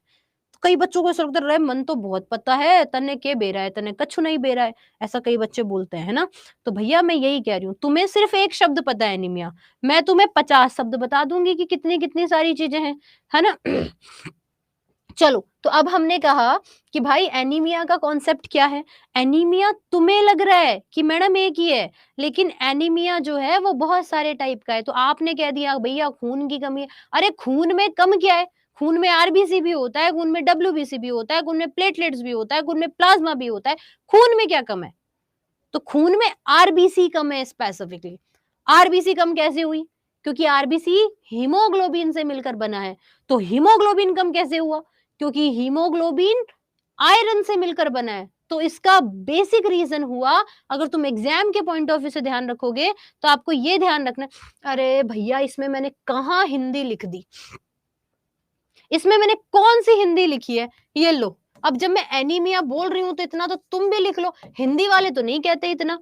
A: कई बच्चों को ऐसा लगता है, "रे मन तो बहुत पता है, तन्ने के बेरा है, तन्ने कछु नहीं बेरा है।" ऐसा कई बच्चे बोलते हैं, है ना? तो भैया मैं यही कह रही हूँ, तुम्हें सिर्फ एक शब्द पता है एनीमिया, मैं तुम्हें 50 शब्द बता दूँगी कि कितनी-कितनी सारी चीज़ें हैं, है ना? चलो, तो अब हमने कहा कि भाई एनीमिया का कॉन्सेप्ट क्या है? एनीमिया तुम्हें लग रहा है कि मैडम एक ही है, लेकिन एनीमिया जो है वो बहुत सारे टाइप का है। तो आपने कह दिया भैया खून की कमी है। अरे खून में कम क्या है? खून में आरबीसी भी होता है, खून में डब्ल्यूबीसी भी होता है, खून में प्लेटलेट्स भी होता है, खून में प्लाज्मा भी होता है। खून में क्या कम है? तो खून में आरबीसी कम है स्पेसिफिकली। आरबीसी कम कैसे हुई? क्योंकि आरबीसी हीमोग्लोबिन से मिलकर बना है। तो हीमोग्लोबिन कम कैसे हुआ? क्योंकि हीमोग्लोबिन आयरन से मिलकर बना है। तो इसका बेसिक रीजन हुआ, अगर तुम एग्जाम के पॉइंट ऑफ व्यू से ध्यान रखोगे, तो आपको ये ध्यान रखना, अरे भैया इसमें मैंने कहाँ हिंदी लिख दी? इसमें मैंने कौन सी हिंदी लिखी है? ये लो। अब जब मैं एनीमिया बोल रही हूं तो इतना तो तुम भी लिख लो। हिंदी वाले तो नहीं कहते इतना।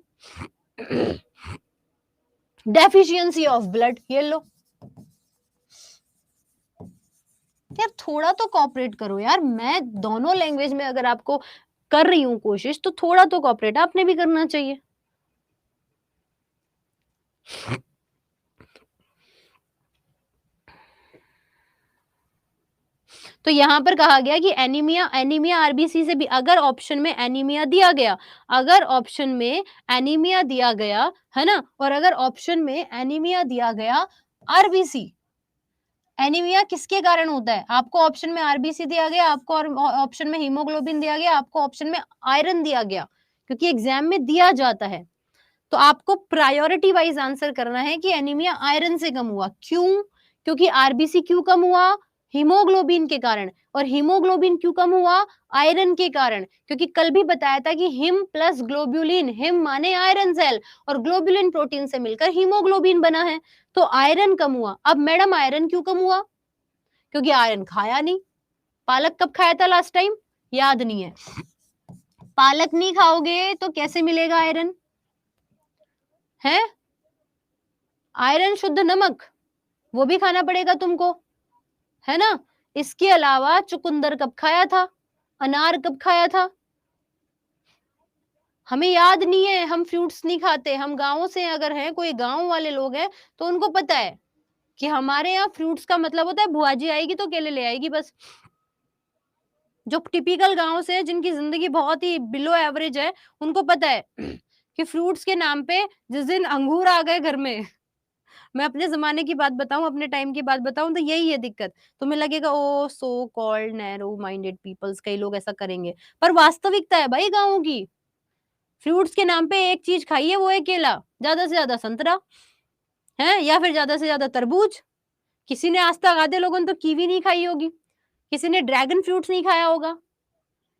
A: डेफिशिएंसी ऑफ ब्लड, ये लो। यार थोड़ा तो कॉपरेट करो यार, मैं दोनों लैंग्वेज में अगर आपको कर रही हूँ कोशिश, तो थोड़ा तो कॉपरेट आपने भी करना चाहिए। तो यहाँ पर कहा गया कि एनीमिया एनीमिया आरबीसी से भी, अगर ऑप्शन में एनीमिया दिया गया, अगर ऑप्शन में एनीमिया दिया गया, है ना? और अगर ऑप्शन में एनीमिया दिया गया आरबीसी, एनीमिया किसके कारण होता है? आपको ऑप्शन में आरबीसी दिया गया, आपको और ऑप्शन में हीमोग्लोबिन दिया गया, आपको ऑप्शन में आयरन दिया गया, क्योंकि एग्जाम में दिया जाता है। तो आपको प्रायोरिटी वाइज आंसर करना है कि एनीमिया आयरन से कम हुआ। क्यों? क्योंकि आरबीसी क्यों कम हुआ? हीमोग्लोबिन के कारण। और हीमोग्लोबिन क्यों कम हुआ? आयरन के कारण। क्योंकि कल भी बताया था कि हिम प्लस ग्लोबुलिन, हिम माने आयरन सेल और ग्लोबुलिन प्रोटीन से मिलकर हीमोग्लोबिन बना है, तो आयरन कम हुआ। अब मैडम आयरन क्यों कम हुआ? क्योंकि आयरन खाया नहीं। पालक कब खाया था लास्ट टाइम? याद नहीं है। पालक नहीं खाओगे तो कैसे मिलेगा आयरन? है आयरन शुद्ध नमक, वो भी खाना पड़ेगा तुमको, है ना? इसके अलावा चुकंदर कब खाया था? अनार कब खाया था? हमें याद नहीं है, हम फ्रूट्स नहीं खाते। हम गाँव से अगर हैं, कोई गाँव वाले लोग हैं, तो उनको पता है कि हमारे यहाँ फ्रूट्स का मतलब होता है बुआ जी आएगी तो केले ले आएगी बस। जो टिपिकल गाँव से है, जिनकी ज़िंदगी बहुत ही बिलो एवरेज है, उनको पता है कि फ्रूट्स के नाम पे जिस दिन अंगूर आ गए घर में, मैं अपने ज़माने की बात बताऊँ, अपने टाइम की बात बताऊँ, तो यही है दिक्कत। तुम्हें लगेगा oh! So called narrow minded peoples, कई लोग ऐसा करेंगे। पर वास्तविकता है भाई गाँव की। फ्रूट्स के नाम पे एक चीज़ खाइए, वो है केला, ज़्यादा से ज़्यादा संतरा, हैं? या फिर ज़्यादा से ज़्यादा तरबूज। किसी ने आज तक, आधे लोगों ने तो कीवी नहीं खाई होगी, किसी ने ड्रैगन फ्रूट्स नहीं खाया होगा।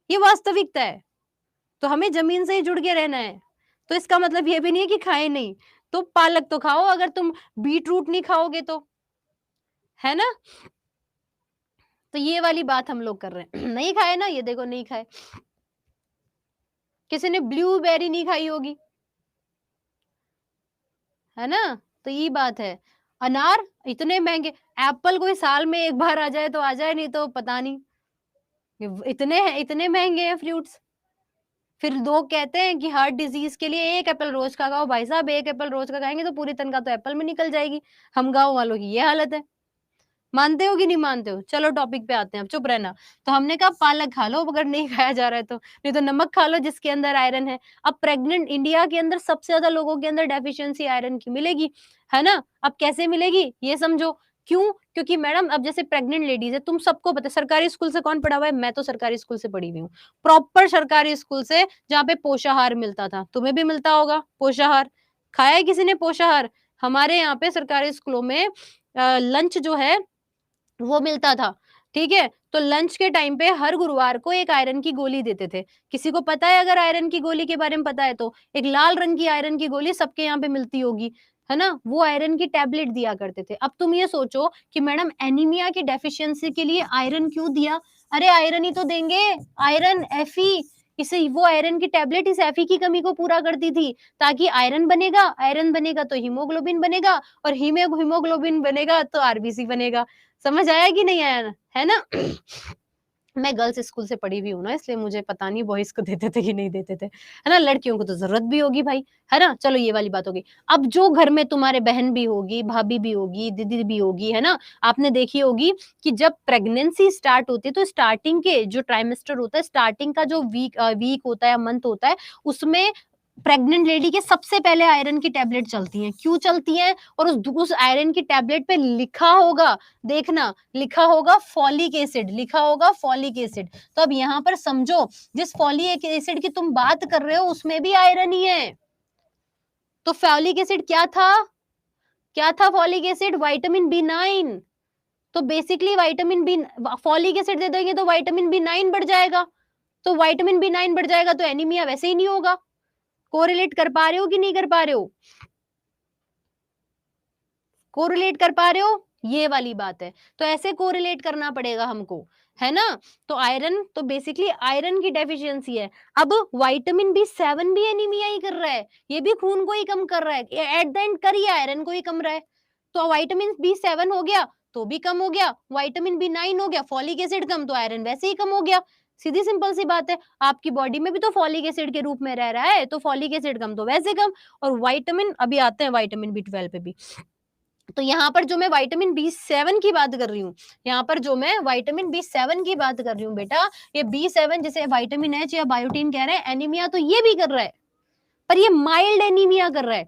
A: ये वास्तविकता है। तो हमें ज़मीन से ही जुड़ के रहना है। तो इसका मतलब ये भी नहीं है कि खाएँ नहीं। तो पालक तो खाओ, अगर तुम बीट रूट नहीं खाओगे तो, है ना? तो ये वाली बात हम लोग कर रहे हैं। नहीं खाए ना, ये देखो नहीं खाए। किसी ने ब्लूबेरी नहीं खाई होगी, है ना? तो ये बात है। अनार इतने महँगे, एप्पल कोई साल में 1 बार आ जाए तो आ जाए, नहीं तो पता नहीं। इतने हैं, इतने महँगे हैं फ्रूट्स। फिर लोग कहते हैं कि हार्ट डिज़ीज़ के लिए 1 एप्पल रोज़ का खाओ। भाई साहब 1 एप्पल रोज़ का खाएँगे तो पूरी तनख्वाह तो एप्पल में निकल जाएगी। हम गाँव वालों की ये हालत है। मानते हो कि नहीं मानते हो? चलो टॉपिक पे आते हैं, अब चुप रहना। तो हमने कहा पालक खा लो अगर नहीं खाया जा रहा है तो, नहीं तो नमक खा लो जिसके अंदर आयरन है। अब प्रेग्नेंट इंडिया के अंदर सबसे ज़्यादा लोगों के अंदर डेफिशिएंसी आयरन की मिलेगी, है ना? अब कैसे मिलेगी ये समझो। क्यों? क्योंकि मैडम अब जैसे प्रेग्नेंट लेडीज़ है, तुम सबको पता है सरकारी स्कूल से कौन पढ़ा हुआ है? मैं तो सरकारी स्कूल से पढ़ी हुई हूँ। प्रॉपर सरकारी स्कूल से, जहाँ पे पोषाहार मिलता था। तुम्हें भी मिलता होगा पोषाहार? खाया है किसी ने पोषाहार? हमारे यहाँ पे सरकारी स्कूलों में लंच जो है वो मिलता था, ठीक है? तो लंच के टाइम पे हर गुरुवार को एक आयरन की गोली देते थे। किसी को पता है अगर आयरन की गोली के बारे में पता है तो? एक लाल रंग की आयरन की गोली सबके यहाँ पे मिलती होगी, है ना? वो आयरन की टैबलेट दिया करते थे। अब तुम ये सोचो कि मैडम एनीमिया की डेफिशिएंसी के लिए आयरन क्यों दिया? अरे आयरन ही तो देंगे, आयरन, Fe, इसे वो आयरन की टैबलेट इस Fe की कमी को पूरा करती थी, ताकि आयरन बनेगा तो हीमोग्लोबिन बनेगा और हीमोग्लोबिन बनेगा तो आरबीसी बनेगा। समझ आया कि नहीं आया? है ना? मैं गर्ल्स स्कूल से पढ़ी हुई हूँ ना, इसलिए मुझे पता नहीं बॉयज़ को देते थे कि नहीं देते थे, है ना? लड़कियों को तो ज़रूरत भी होगी भाई, है ना? चलो ये वाली बात हो गई। अब जो घर में तुम्हारे बहन भी होगी, भाभी भी होगी, दीदी भी होगी, है ना? आपने देखी होगी कि जब प्रेगनेंसी स्टार्ट होती है तो स्टार्टिंग के जो ट्राइमेस्टर होता है, स्टार्टिंग का जो वीक होता है या मंथ होता है, उसमें प्रेग्नेंट लेडी के सबसे पहले आयरन की टैबलेट चलती हैं। क्यों चलती हैं? और उस आयरन की टैबलेट पे लिखा होगा, देखना, लिखा होगा फॉलिक एसिड, लिखा होगा फॉलिक एसिड। तो अब यहाँ पर समझो, जिस फॉलिक एसिड की तुम बात कर रहे हो उसमें भी आयरन ही है। तो फॉलिक एसिड क्या था? क्या था फॉलिक एसिड? Vitamin B nine. तो basically vitamin B, folic acid दे देंगे तो विटामिन बी9 बढ़ जाएगा। तो विटामिन बी9 बढ़ जाएगा तो एनीमिया वैसे ही नहीं होगा। कोरिलेट कर पा रहे हो कि नहीं कर पा रहे हो? कोरिलेट कर पा रहे हो? ये वाली बात है। तो ऐसे कोरिलेट करना पड़ेगा हमको, है ना? तो आयरन, तो बेसिकली आयरन की डेफिशिएंसी है। अब विटामिन बी7 भी एनीमिया ही कर रहा है। ये भी खून को ही कम कर रहा है। एट द एंड कर ही आयरन को ही कम रहा है। तो विटामिन बी7 हो गया तो भी कम हो गया, विटामिन बी9 हो गया, फॉलिक एसिड कम तो आयरन वैसे ही कम हो गया। सीधी सिंपल सी बात है। आपकी बॉडी में भी तो फॉलिक एसिड के रूप में रह रहा है, तो फॉलिक एसिड कम तो वैसे कम। और विटामिन, अभी आते हैं विटामिन बी12 पे भी। तो यहाँ पर जो मैं विटामिन B7 की बात कर रही हूँ, यहाँ पर जो मैं विटामिन B7 की बात कर रही हूँ बेटा, ये B7 जिसे विटामिन H या बायोटीन कह रहे हैं, एनीमिया तो ये भी कर रहा है, पर ये माइल्ड एनीमिया कर रहा है,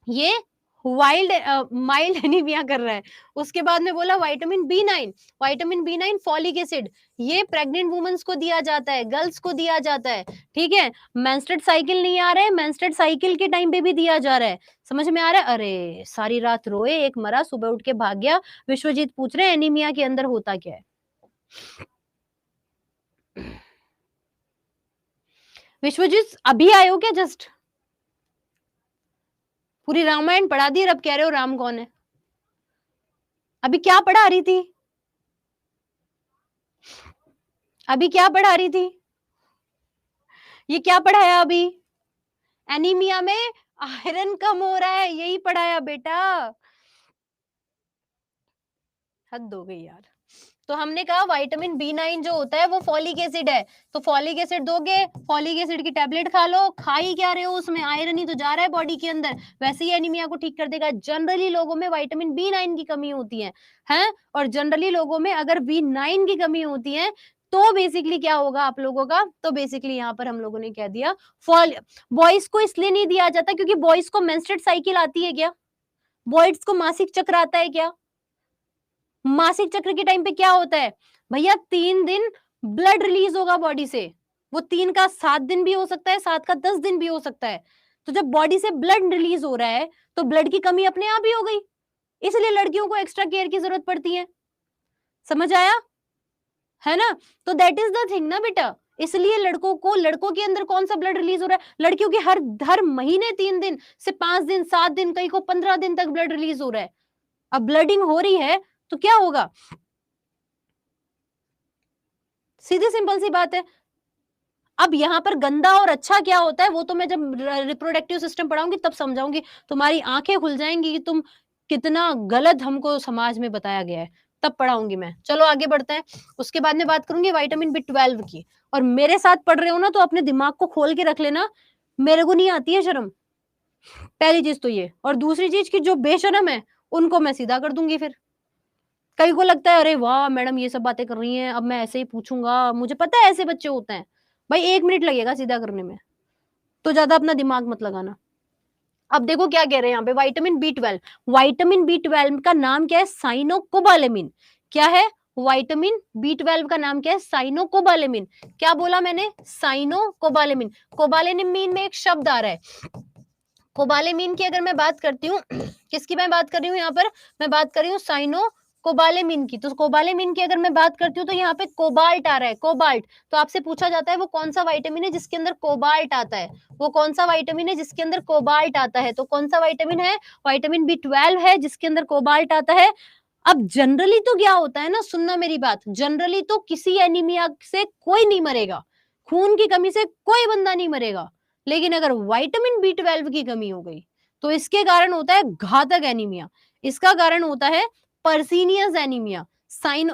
A: ये माइल्ड एनीमिया कर रहा है। उसके बाद में बोला vitamin B nine folic acid, ये प्रेग्नेंट वुमेन्स को दिया जाता है, गर्ल्स को दिया जाता है, ठीक है। मेंस्ट्रुअल साइकिल नहीं आ रहा है, मेंस्ट्रुअल साइकिल के टाइम पे भी दिया जा रहा है। समझ में आ रहा है? अरे सारी रात रोए, एक मरा, सुबह उठ के भाग गया। विश्वजीत पूछ रहे हैं एनीमिया के अंदर होता क्या है? विश्वजीत अभी आए हो क्या जस्ट? पूरी रामायण पढ़ा दी और अब कह रहे हो राम कौन है? अभी क्या पढ़ा रही थी? अभी क्या पढ़ा रही थी? ये क्या पढ़ाया अभी? एनीमिया में आयरन कम हो रहा है, यही पढ़ाया बेटा। हद हो गई यार। तो हमने कहा विटामिन B9 जो होता है वो फॉलिक एसिड है, तो फॉलिक एसिड दोगे, फॉलिक एसिड की टैबलेट खा लो, खा ही क्या रहे हो, उसमें आयरन ही तो जा रहा है बॉडी के अंदर, वैसे ही एनीमिया को ठीक कर देगा। जनरली लोगों में विटामिन B9 की कमी होती है, हैं? और जनरली लोगों में अगर B9 की कमी होती है तो बेसिकली क्या होगा आप लोगों का, तो बेसिकली यहाँ पर हम लोगों ने कह दिया फॉल। बॉयज को इसलिए नहीं दिया जाता क्योंकि बॉयज को मेंस्ट्रुअल साइकिल आती है क्या? बॉयज को मासिक चक्र आता है क्या? मासिक चक्र के टाइम पे क्या होता है भैया? 3 दिन ब्लड रिलीज होगा बॉडी से, वो 3 का 7 दिन भी हो सकता है, 7 का 10 दिन भी हो सकता है। तो जब बॉडी से ब्लड रिलीज हो रहा है तो ब्लड की कमी अपने आप ही हो गई, इसलिए लड़कियों को एक्स्ट्रा केयर की जरूरत पड़ती है। समझ आया है ना? तो दैट इज द थिंग ना बेटा, इसलिए लड़कों के अंदर कौन सा ब्लड रिलीज हो रहा है? लड़कियों के हर हर महीने 3 दिन से 5 दिन 7 दिन, कई को 15 दिन तक ब्लड रिलीज हो रहा है। अब ब्लडिंग हो रही है तो क्या होगा? सीधी सिंपल सी बात है। अब यहाँ पर गंदा और अच्छा क्या होता है वो तो मैं जब रिप्रोडक्टिव सिस्टम पढ़ाऊंगी तब समझाऊंगी, तुम्हारी आंखें खुल जाएंगी कि तुम कितना गलत हमको समाज में बताया गया है, तब पढ़ाऊंगी मैं। चलो आगे बढ़ते हैं। उसके बाद में बात करूंगी विटामिन B12 की। और मेरे साथ पढ़ रहे हो ना तो अपने दिमाग को खोल के रख लेना, मेरे को नहीं आती है शर्म, पहली चीज तो ये। और दूसरी चीज की जो बेशरम है उनको मैं सीधा कर दूंगी फिर। कई को लगता है अरे वाह मैडम ये सब बातें कर रही हैं, अब मैं ऐसे ही पूछूंगा, मुझे पता है ऐसे बच्चे होते हैं। भाई 1 मिनट लगेगा सीधा करने में, तो ज्यादा अपना दिमाग मत लगाना। अब देखो क्या कह रहे हैं यहाँ पे, विटामिन बी ट्वेल्व का नाम क्या है? साइनोकोबालेमिन। क्या है? विटामिन B12 का नाम क्या है? साइनोकोबालेमिन। क्या बोला मैंने? साइनोकोबालेमिन। कोबालेमिन में एक शब्द आ रहा है, कोबालेमिन की अगर मैं बात करती हूँ, किसकी मैं बात कर रही हूँ यहाँ पर? मैं बात कर रही हूँ साइनो कोबालेमिन की। तो कोबालेमिन की अगर मैं बात करती हूँ तो यहाँ पे कोबाल्ट आ रहा है, कोबाल्ट। तो आपसे पूछा जाता है वो कौन सा विटामिन है जिसके अंदर कोबाल्ट आता है? वो कौन सा विटामिन है जिसके अंदर कोबाल्ट आता है? तो कौन सा विटामिन है? विटामिन B12 है जिसके अंदर कोबाल्ट आता है। अब जनरली तो क्या होता है ना, सुनना मेरी बात, जनरली तो किसी एनीमिया से कोई नहीं मरेगा, खून की कमी से कोई बंदा नहीं मरेगा। लेकिन अगर विटामिन B12 की कमी हो गई तो इसके कारण होता है घातक एनीमिया। इसका कारण होता है पर्सीनियस एनीमिया। साइन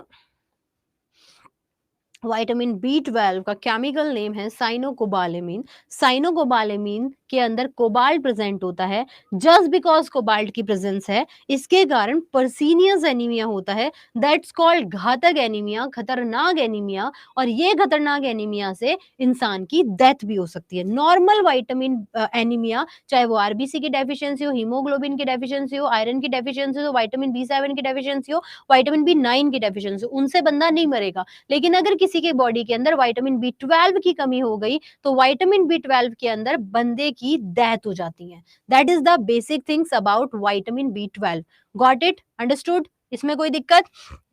A: विटामिन B12 का केमिकल नेम है साइनोकोबालेमिन। साइनोकोबालेमिन के अंदर कोबाल्ट प्रेजेंट होता है, जस्ट बिकॉज कोबाल्ट की प्रेजेंस है इसके कारण पर्सीनियस एनीमिया होता है। दैट्स कॉल्ड घातक एनीमिया, खतरनाक एनीमिया। और ये खतरनाक एनीमिया से इंसान की डेथ भी हो सकती है। नॉर्मल विटामिन एनीमिया, चाहे वो आरबीसी की डेफिशिएंसी हो, हीमोग्लोबिन की डेफिशिएंसी हो, आयरन की डेफिशिएंसी हो, विटामिन B7 की डेफिशिएंसी हो, विटामिन B9 की डेफिशिएंसी हो, उनसे बंदा नहीं मरेगा। लेकिन अगर किसी के बॉडी के अंदर विटामिन B12 की कमी हो गई तो विटामिन B12 के अंदर बंदे की डेथ हो जाती है। That is the basic things about vitamin B12। Got it? Understood? इसमें कोई दिक्कत?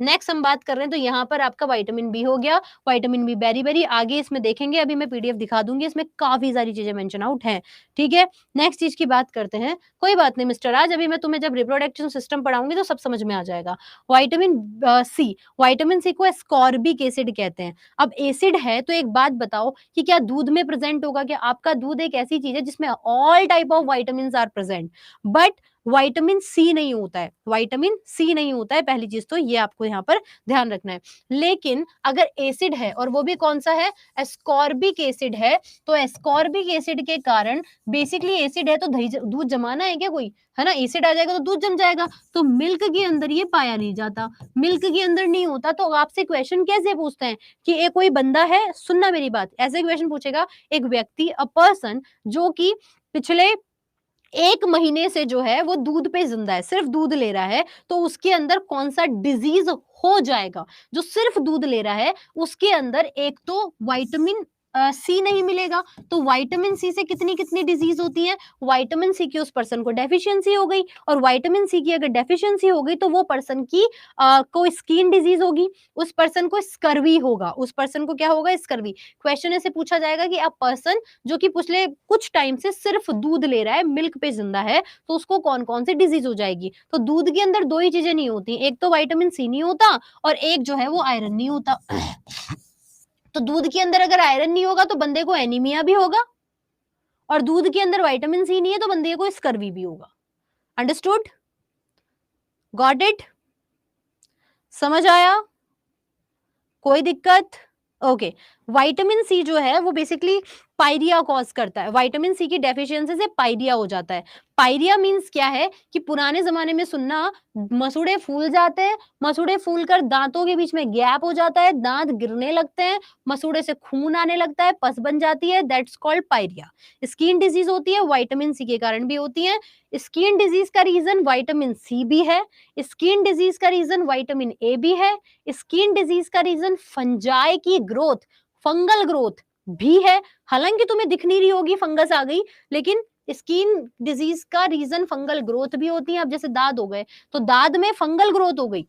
A: नेक्स्ट हम बात कर रहे हैं तो यहाँ पर आपका विटामिन बी हो गया, विटामिन बी बेरी बेरी आगे इसमें देखेंगे, अभी मैं पीडीएफ दिखा दूंगी, इसमें काफी सारी चीजें मेंशन आउट हैं। ठीक है, नेक्स्ट चीज की बात करते हैं। कोई बात नहीं मिस्टर राज, अभी मैं तुम्हें जब रिप्रोडक्टिव सिस्टम पढ़ाऊंगी तो सब समझ में आ जाएगा। विटामिन सी को एस्कॉर्बिक एसिड कहते हैं। अब एसिड है तो एक बात बताओ कि क्या दूध में प्रेजेंट होगा? क्या आपका दूध एक ऐसी चीज है जिसमें all type of vitamin are present, but vitamin C नहीं होता है, विटामिन सी नहीं होता है, पहली चीज तो ये आपको यहाँ पर ध्यान रखना है। लेकिन अगर एसिड है और वो भी कौन सा है, एस्कॉर्बिक एसिड है, तो एस्कॉर्बिक एसिड के कारण, बेसिकली एसिड है तो दूध जमाना है क्या कोई, है ना, एसिड आ जाएगा तो दूध जम जाएगा, तो मिल्क के अंदर ये पाया नहीं जाता, मिल्क के अंदर नहीं होता। तो आपसे क्वेश्चन कैसे पूछते हैं कि एक कोई बंदा है, सुनना मेरी बात, ऐसे क्वेश्चन पूछेगा, एक व्यक्ति, अ पर्सन, जो कि पिछले 1 महीने से जो है वो दूध पे जिंदा है, सिर्फ दूध ले रहा है, तो उसके अंदर कौन सा डिजीज हो जाएगा, जो सिर्फ दूध ले रहा है उसके अंदर एक तो विटामिन सी नहीं मिलेगा, तो विटामिन सी से कितनी कितनी डिजीज होती है, विटामिन सी की उस पर्सन को डेफिशिएंसी हो गई, और विटामिन सी की अगर डेफिशिएंसी हो गई तो वो पर्सन की को स्किन डिजीज होगी, उस पर्सन को स्कर्वी होगा, उस पर्सन को क्या होगा, स्कर्वी। क्वेश्चन ऐसे पूछा जाएगा कि अब पर्सन जो कि पिछले कुछ टाइम से सिर्फ दूध ले रहा है, मिल्क पे जिंदा है, तो उसको कौन कौन सी डिजीज हो जाएगी, तो दूध के अंदर दो ही चीजें नहीं होती, एक तो विटामिन सी नहीं होता और एक जो है वो आयरन नहीं होता। तो दूध के अंदर अगर आयरन नहीं होगा तो बंदे को एनीमिया भी होगा, और दूध के अंदर विटामिन सी नहीं है तो बंदे को स्कर्वी भी होगा। अंडरस्टूड, गॉट इट, समझ आया, कोई दिक्कत, ओके। विटामिन सी जो है वो बेसिकली पायरिया कॉज करता है, विटामिन सी की डेफिशिएंसी से पायरिया हो जाता है। पायरिया मींस क्या है कि पुराने जमाने में सुनना, मसूड़े फूल जाते हैं, मसूड़े फूल कर दांतों के बीच में गैप हो जाता है, दांत गिरने लगते हैं, मसूड़े से खून आने लगता है, पस बन जाती है, that's called pyorrhoea. Skin disease होती है, विटामिन सी के कारण भी होती है। स्किन डिजीज का रीजन विटामिन सी भी है, स्किन डिजीज का रीजन विटामिन ए भी है, स्किन डिजीज का रीजन फंजाई की ग्रोथ, फंगल ग्रोथ भी है। हालांकि तुम्हें दिख नहीं रही होगी फंगस आ गई, लेकिन स्किन डिजीज का रीजन फंगल ग्रोथ भी होती है। अब जैसे दाद हो गए तो दाद में फंगल ग्रोथ हो गई,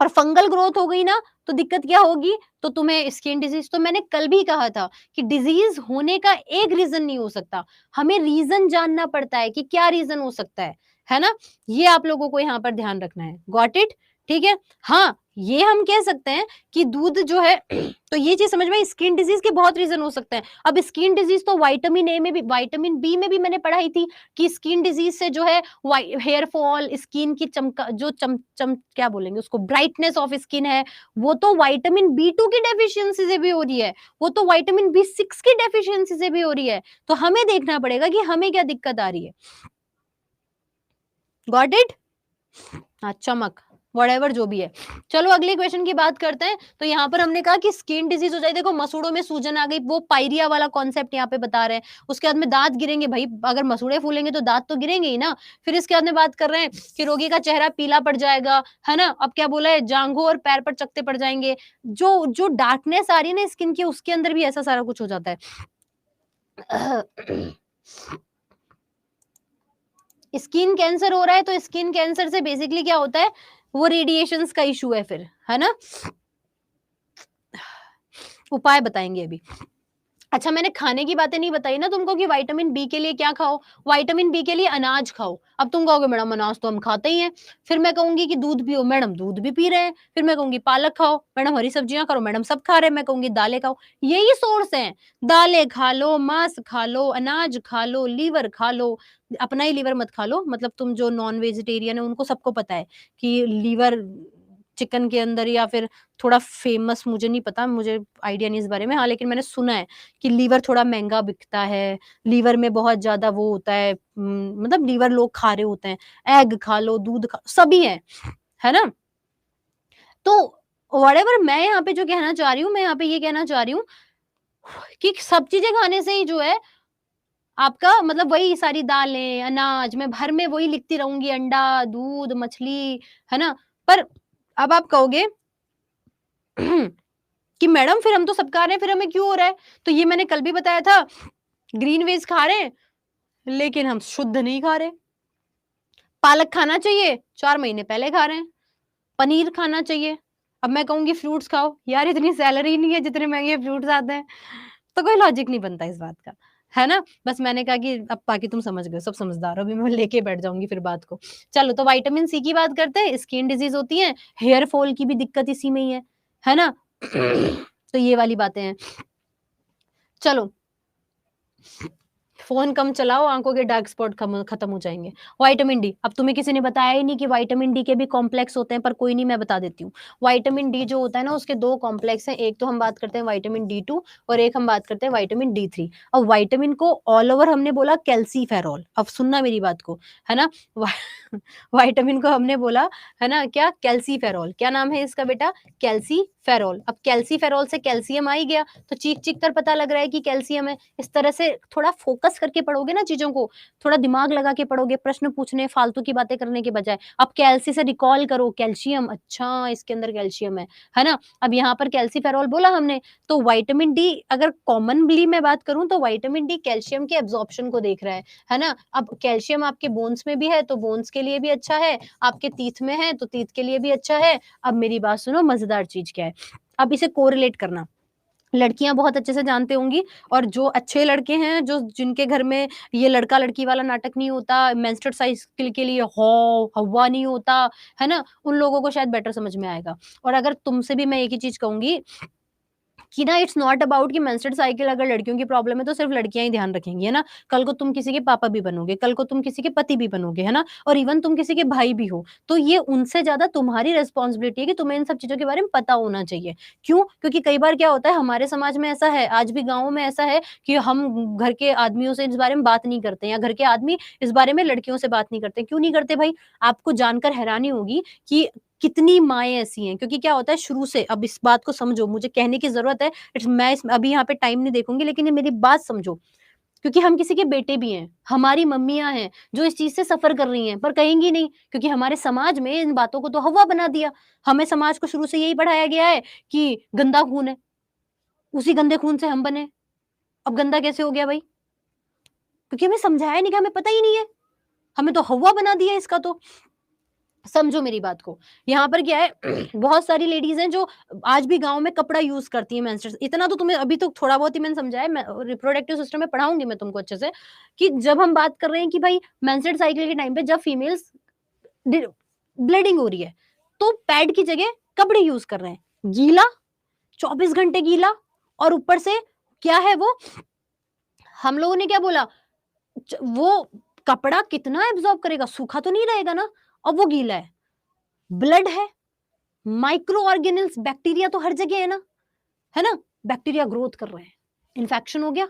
A: और फंगल ग्रोथ हो गई ना तो दिक्कत क्या होगी, तो तुम्हें स्किन डिजीज। तो मैंने कल भी कहा था कि डिजीज होने का एक रीजन नहीं हो सकता, हमें रीजन जानना पड़ता है कि क्या रीजन हो सकता है ना। ये आप लोगों को यहाँ पर ध्यान रखना है, गॉट इट, ठीक है। हाँ, ये हम कह सकते हैं कि दूध जो है तो ये चीज समझ में, स्किन डिजीज के बहुत रीजन हो सकते हैं। अब स्किन डिजीज तो विटामिन ए में भी, विटामिन बी में भी मैंने पढ़ाई थी कि स्किन डिजीज से जो है हेयर फॉल, स्किन की चमका, जो चम क्या बोलेंगे उसको, ब्राइटनेस ऑफ स्किन है, वो तो विटामिन बी 2 की डेफिशिएंसी से भी हो रही है, वो तो विटामिन बी 6 की डेफिशिएंसी से भी हो रही है। तो हमें देखना पड़ेगा कि हमें क्या दिक्कत आ रही है, गॉट इट, चमक, व्हाटएवर जो भी है। चलो अगले क्वेश्चन की बात करते हैं। तो यहाँ पर हमने कहा कि स्किन डिजीज हो जाए, देखो मसूड़ों में सूजन आ गई, वो पायरिया वाला कॉन्सेप्ट यहाँ पे बता रहे हैं। उसके बाद में दांत गिरेंगे, भाई अगर मसूड़े फूलेंगे तो दांत तो गिरेंगे ही ना। फिर इसके बाद में बात कर रहे हैं कि रोगी का चेहरा पीला पड़ जाएगा, है ना। अब क्या बोला है, जांघों और पैर पर चकते पड़ जाएंगे, जो जो डार्कनेस आ रही है ना स्किन की, उसके अंदर भी ऐसा सारा कुछ हो जाता है। स्किन कैंसर हो रहा है तो स्किन कैंसर से बेसिकली क्या होता है, वो रेडिएशंस का इशू है फिर, है ना। उपाय बताएंगे अभी। अच्छा, मैंने खाने की बातें नहीं बताई ना तुमको कि विटामिन बी के लिए क्या खाओ, विटामिन बी के लिए अनाज खाओ। अब तुम कहोगे मैडम अनाज तो हम खाते ही हैं, फिर मैं कहूंगी कि दूध पियो, मैडम दूध भी पी रहे हैं, फिर मैं कहूंगी पालक खाओ, मैडम हरी सब्जियां करो, मैडम सब खा रहे हैं, मैं कहूंगी दालें खाओ। यही सोर्स है, दालें खा लो, मांस खा लो, अनाज खा लो, लीवर खा लो। अपना ही लीवर मत खा लो, मतलब तुम जो नॉन वेजिटेरियन है उनको सबको पता है कि लीवर चिकन के अंदर, या फिर थोड़ा फेमस, मुझे नहीं पता, मुझे आइडिया नहीं इस बारे में, हाँ लेकिन मैंने सुना है कि लीवर थोड़ा महंगा बिकता है, लीवर में बहुत ज्यादा वो होता है, मतलब लीवर लोग खा रहे होते हैं। एग खा लो, दूध खा, सभी है ना। तो व्हाटएवर मैं यहाँ पे जो कहना चाह रही हूँ, मैं यहाँ पे ये कहना चाह रही हूँ कि सब चीजें खाने से ही जो है आपका, मतलब वही सारी दालें, अनाज, मैं भर में वही लिखती रहूंगी, अंडा, दूध, मछली, है ना। पर अब आप कहोगे कि मैडम फिर हम तो सब खा रहे हैं, फिर हमें क्यों हो रहा है, तो ये मैंने कल भी बताया था, ग्रीन वेज खा रहे हैं लेकिन हम शुद्ध नहीं खा रहे। पालक खाना चाहिए, 4 महीने पहले खा रहे हैं। पनीर खाना चाहिए, अब मैं कहूंगी फ्रूट्स खाओ, यार इतनी सैलरी नहीं है जितने महंगे फ्रूट्स आते हैं, तो कोई लॉजिक नहीं बनता इस बात का, है ना। बस मैंने कहा कि अब बाकी तुम समझ गए, सब समझदार हो, अभी मैं लेके बैठ जाऊंगी फिर बात को। चलो तो विटामिन सी की बात करते हैं, स्किन डिजीज होती है, हेयर फॉल की भी दिक्कत इसी में ही है ना। तो ये वाली बातें हैं। चलो फ़ोन कम चलाओ, आँखों के डार्क स्पॉट खत्म हो जाएँगे। विटामिन डी, अब तुम्हें किसी ने बताया ही नहीं कि विटामिन डी के भी कॉम्प्लेक्स होते हैं, पर कोई नहीं, मैं बता देती हूँ। विटामिन डी जो होता है ना, उसके 2 कॉम्प्लेक्स हैं, एक तो हम बात करते हैं विटामिन डी 2 और एक हम बात करते हैं विटामिन डी 3। अब विटामिन को ऑल ओवर हमने बोला कैल्सीफेरॉल, अब सुनना मेरी बात को, है ना? वा विटामिन को हमने बोला, है ना, क्या? कैल्सीफेरॉल। क्या नाम है इसका बेटा? कैल्सीफेरॉल। अब कैल्सीफेरॉल से कैल्शियम आ ही गया, तो चीख-चीख कर पता लग रहा है कि कैल्शियम है। इस तरह से थोड़ा फ़ोकस करके पढ़ोगे ना चीज़ों को, थोड़ा दिमाग लगा के पढ़ोगे, प्रश्न पूछने, फालतू की बातें करने के बजाय। अब कैल्सी से रिकॉल करो, कैल्शियम, अच्छा इसके अंदर कैल्शियम है ना? अब यहाँ पर कैल्सीफेरॉल बोला हमने, तो विटामिन डी अगर कॉमनली मैं बात करूँ तो विटामिन डी कैल्शियम के एब्ज़ॉर्प्शन को देख रहा है ना? अब कैल्शियम आपके बोन्स में भी है, तो बोन्स के लिए भी अच्छा है, आपके टीथ में है, तो टीथ के लिए भी अच्छा है। अब मेरी बात सुनो, मज़ेदार चीज़ क्या है? अब इसे कोरिलेट करना। लड़कियाँ बहुत अच्छे से जानते होंगी, और जो अच्छे लड़के हैं, जो जिनके घर में ये लड़का-लड़की वाला नाटक नहीं होता, मेंस्ट्रुअल साइकिल के लिए हौ, हौवा नहीं होता, है ना? उन लोगों को शायद बेटर समझ में आएगा। और अगर तुमसे भी मैं एक ही चीज़ कहूँगी कि ना, इट्स नॉट अबाउट कि मेंस्ट्रुअल साइकिल अगर लड़कियों की प्रॉब्लम है तो सिर्फ लड़कियाँ ही ध्यान रखेंगी, है ना? कल को तुम किसी के पापा भी बनोगे, कल को तुम किसी के पति भी बनोगे, है ना? और इवन तुम किसी के भाई भी हो, तो ये उनसे ज़्यादा तुम्हारी रिस्पॉन्सिबिलिटी है कि तुम्हें इन सब चीज़ों के बारे में पता होना चाहिए। क्यों? क्योंकि कई बार क्या होता है, हमारे समाज में ऐसा है, आज भी गाँवों में ऐसा है कि हम घर के आदमियों से इस बारे में बात नहीं करते हैं, या घर के आदमी इस बारे में लड़कियों से बात नहीं करते। क्यों नहीं करते भाई? आपको जानकर हैरानी होगी कि कितनी माएँ ऐसी हैं, क्योंकि क्या होता है शुरू से, अब इस बात को समझो, मुझे कहने की ज़रूरत है, इट्स मैं इस अभी यहाँ पे टाइम नहीं देखूँगी, लेकिन ये मेरी बात समझो, क्योंकि हम किसी के बेटे भी हैं, हमारी मम्मियाँ हैं, जो इस चीज़ से सफ़र कर रही हैं, पर कहेंगी नहीं, क्योंकि हमारे समाज में इन बातों को तो हव्वा बना दिया। हमें समाज को शुरू से यही पढ़ाया गया है कि गंदा खून है, उसी गंदे खून से हम बने। अब गंदा कैसे हो गया भाई? क्योंकि हमें समझाया नहीं गया, हमें पता ही नहीं है। हमें तो हव्वा बना दिया इसका तो। समझो मेरी बात को। यहाँ पर क्या है, बहुत सारी लेडीज़ हैं जो आज भी गाँव में कपड़ा यूज़ करती हैं मेंस्ट्रुअल, इतना तो तुम्हें अभी तो थोड़ा बहुत ही मैंने समझा है, मैं रिप्रोडक्टिव सिस्टम में पढ़ाऊँगी मैं तुमको अच्छे से, कि जब हम बात कर रहे हैं कि भाई मेंस्ट्रुअल साइकिल के टाइम पे जब फीमेल्स डि ब्लीडिंग हो रही है, तो पैड की जगह कपड़े यूज़ कर रहे हैं। गीला, 24 घंटे गीला, और ऊपर से क्या है वो, हम लोगों ने क्या बोला, वो कपड़ा कितना एब्ज़ॉर्ब करेगा, सूखा तो नहीं रहेगा ना, अब वो गीला है, ब्लड है, माइक्रो ऑर्गेनिल्स, बैक्टीरिया तो हर जगह है ना? बैक्टीरिया ग्रोथ कर रहे हैं, इन्फेक्शन हो गया।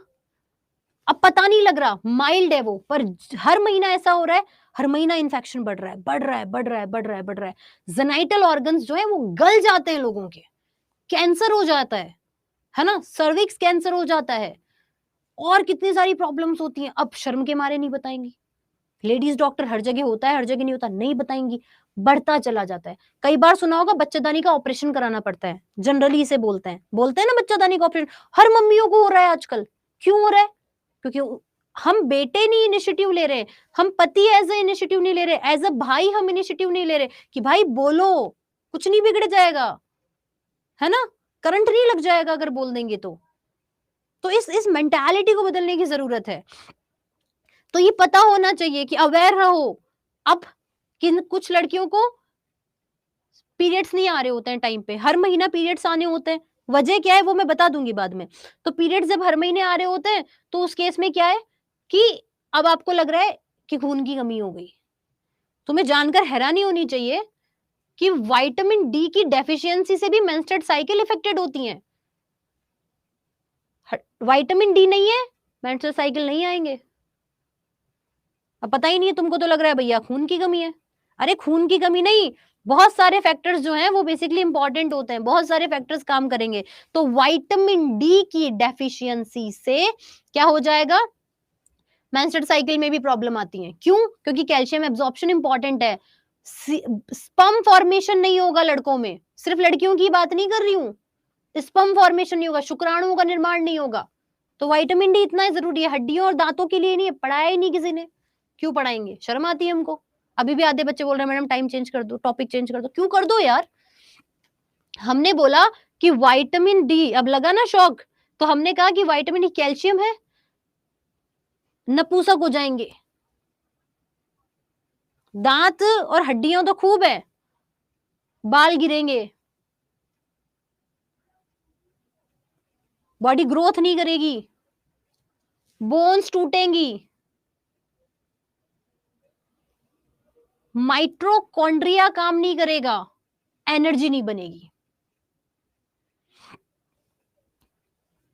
A: अब पता नहीं लग रहा, माइल्ड है वो, पर हर महीना ऐसा हो रहा है, हर महीना इन्फेक्शन बढ़ रहा है, बढ़ रहा है, बढ़ रहा है, बढ़ रहा है, बढ़ रहा है। जेनाइटल ऑर्गन्स जो है वो गल जाते हैं लोगों के, कैंसर हो जाता है ना? सर्विक्स कैंसर हो जाता है, और कितनी सारी प्रॉब्लम्स होती हैं। अब शर्म के मारे नहीं बताएंगी। लेडीज डॉक्टर हर जगह होता है, हर जगह नहीं होता, नहीं बताएंगी, बढ़ता चला जाता है। कई बार सुना होगा बच्चेदानी का ऑपरेशन कराना पड़ता है, जनरली इसे बोलते हैं ना, बच्चेदानी का ऑपरेशन हर मम्मियों को हो रहा है आजकल। क्यों हो रहा है? क्योंकि हम बेटे नहीं इनिशिएटिव ले रहे, हम पति एज ए इनिशिएटिव नहीं ले रहे, एज अ भाई हम इनिशिएटिव नहीं ले रहे कि भाई बोलो, कुछ नहीं बिगड़ जाएगा, है ना? करंट नहीं लग जाएगा अगर बोल देंगे तो इस मेंटालिटी को बदलने की जरूरत है। तो ये पता होना चाहिए कि अवेयर रहो। अब किन कुछ लड़कियों को पीरियड्स नहीं आ रहे होते हैं टाइम पे, हर महीना पीरियड्स आने होते हैं, वजह क्या है वो मैं बता दूंगी बाद में। तो पीरियड्स जब हर महीने आ रहे होते हैं, तो उस केस में क्या है कि अब आपको लग रहा है कि खून की कमी हो गई। तुम्हें जानकर हैरानी होनी चाहिए कि विटामिन डी की डेफिशिएंसी से भी मेंस्ट्रुअल साइकिल इफेक्टेड होती है। विटामिन डी नहीं है, मेंस्ट्रुअल साइकिल नहीं आएंगे। अब पता ही नहीं है तुमको, तो लग रहा है भैया खून की कमी है। अरे खून की कमी नहीं, बहुत सारे फैक्टर्स जो हैं वो बेसिकली इंपॉर्टेंट होते हैं, बहुत सारे फैक्टर्स काम करेंगे। तो विटामिन डी की डेफिशिएंसी से क्या हो जाएगा, मेंस्ट्रुअल साइकिल में भी प्रॉब्लम आती है। क्यों? क्योंकि कैल्शियम एब्जॉर्प्शन इंपॉर्टेंट है। स्पर्म फॉर्मेशन नहीं होगा लड़कों में, सिर्फ लड़कियों की बात नहीं कर रही हूँ, स्पर्म फॉर्मेशन नहीं होगा, शुक्राणुओं का निर्माण नहीं होगा। तो विटामिन डी इतना जरूरी है, हड्डियों और दांतों के लिए नहीं है, पढ़ाया ही नहीं किसी ने। क्यों पढ़ाएंगे, शर्म आती है हमको। अभी भी आधे बच्चे बोल रहे हैं मैडम टाइम चेंज कर दो, टॉपिक चेंज कर दो। क्यों कर दो यार, हमने बोला कि विटामिन डी, अब लगा ना शौक, तो हमने कहा कि विटामिन डी कैल्शियम है, नपुंसक हो जाएंगे, दांत और हड्डियां तो खूब है, बाल गिरेंगे, बॉडी ग्रोथ नहीं करेगी, बोन्स टूटेंगी, माइटोकॉन्ड्रिया काम नहीं करेगा, एनर्जी नहीं बनेगी।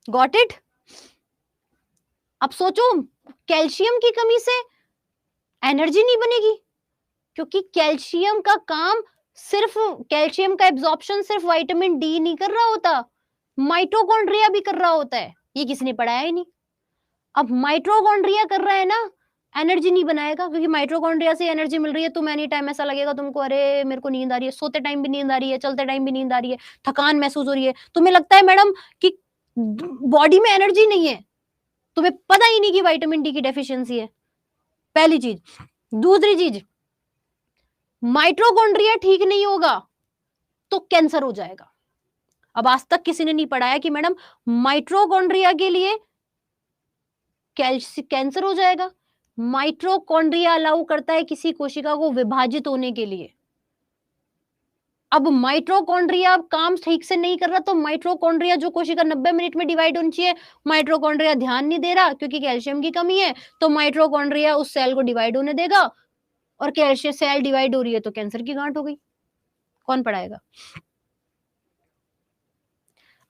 A: Got it? अब सोचो, कैल्शियम की कमी से एनर्जी नहीं बनेगी, क्योंकि कैल्शियम का काम सिर्फ, कैल्शियम का एब्जॉर्प्शन सिर्फ विटामिन डी नहीं कर रहा होता, माइटोकॉन्ड्रिया भी कर रहा होता है। ये किसी ने पढ़ाया ही नहीं। अब माइटोकॉन्ड्रिया कर रहा है ना, एनर्जी नहीं बनाएगा, क्योंकि माइटोकॉन्ड्रिया से एनर्जी मिल रही है। तुम एनी टाइम ऐसा लगेगा तुमको, अरे मेरे को नींद आ रही है, सोते टाइम भी नींद आ रही है, चलते टाइम भी नींद आ रही है, थकान महसूस हो रही है। तुम्हें लगता है मैडम कि बॉडी में एनर्जी नहीं है, तुम्हें पता ही नहीं कि विटामिन डी की डेफिशिएंसी है, पहली चीज। दूसरी चीज, माइटोकॉन्ड्रिया ठीक नहीं होगा तो कैंसर हो जाएगा। अब आज तक किसी ने नहीं पढ़ाया कि मैडम माइटोकॉन्ड्रिया के लिए कैंसर हो जाएगा। माइटोकॉन्ड्रिया अलाउ करता है किसी कोशिका को विभाजित होने के लिए। अब माइटोकॉन्ड्रिया काम ठीक से नहीं कर रहा, तो माइटोकॉन्ड्रिया जो कोशिका 90 मिनट में डिवाइड होनी चाहिए, माइटोकॉन्ड्रिया ध्यान नहीं दे रहा क्योंकि कैल्शियम की कमी है, तो माइटोकॉन्ड्रिया उस सेल को डिवाइड होने देगा, और कैल्शियम सेल डिवाइड हो रही है तो कैंसर की गांठ हो गई। कौन पढ़ाएगा?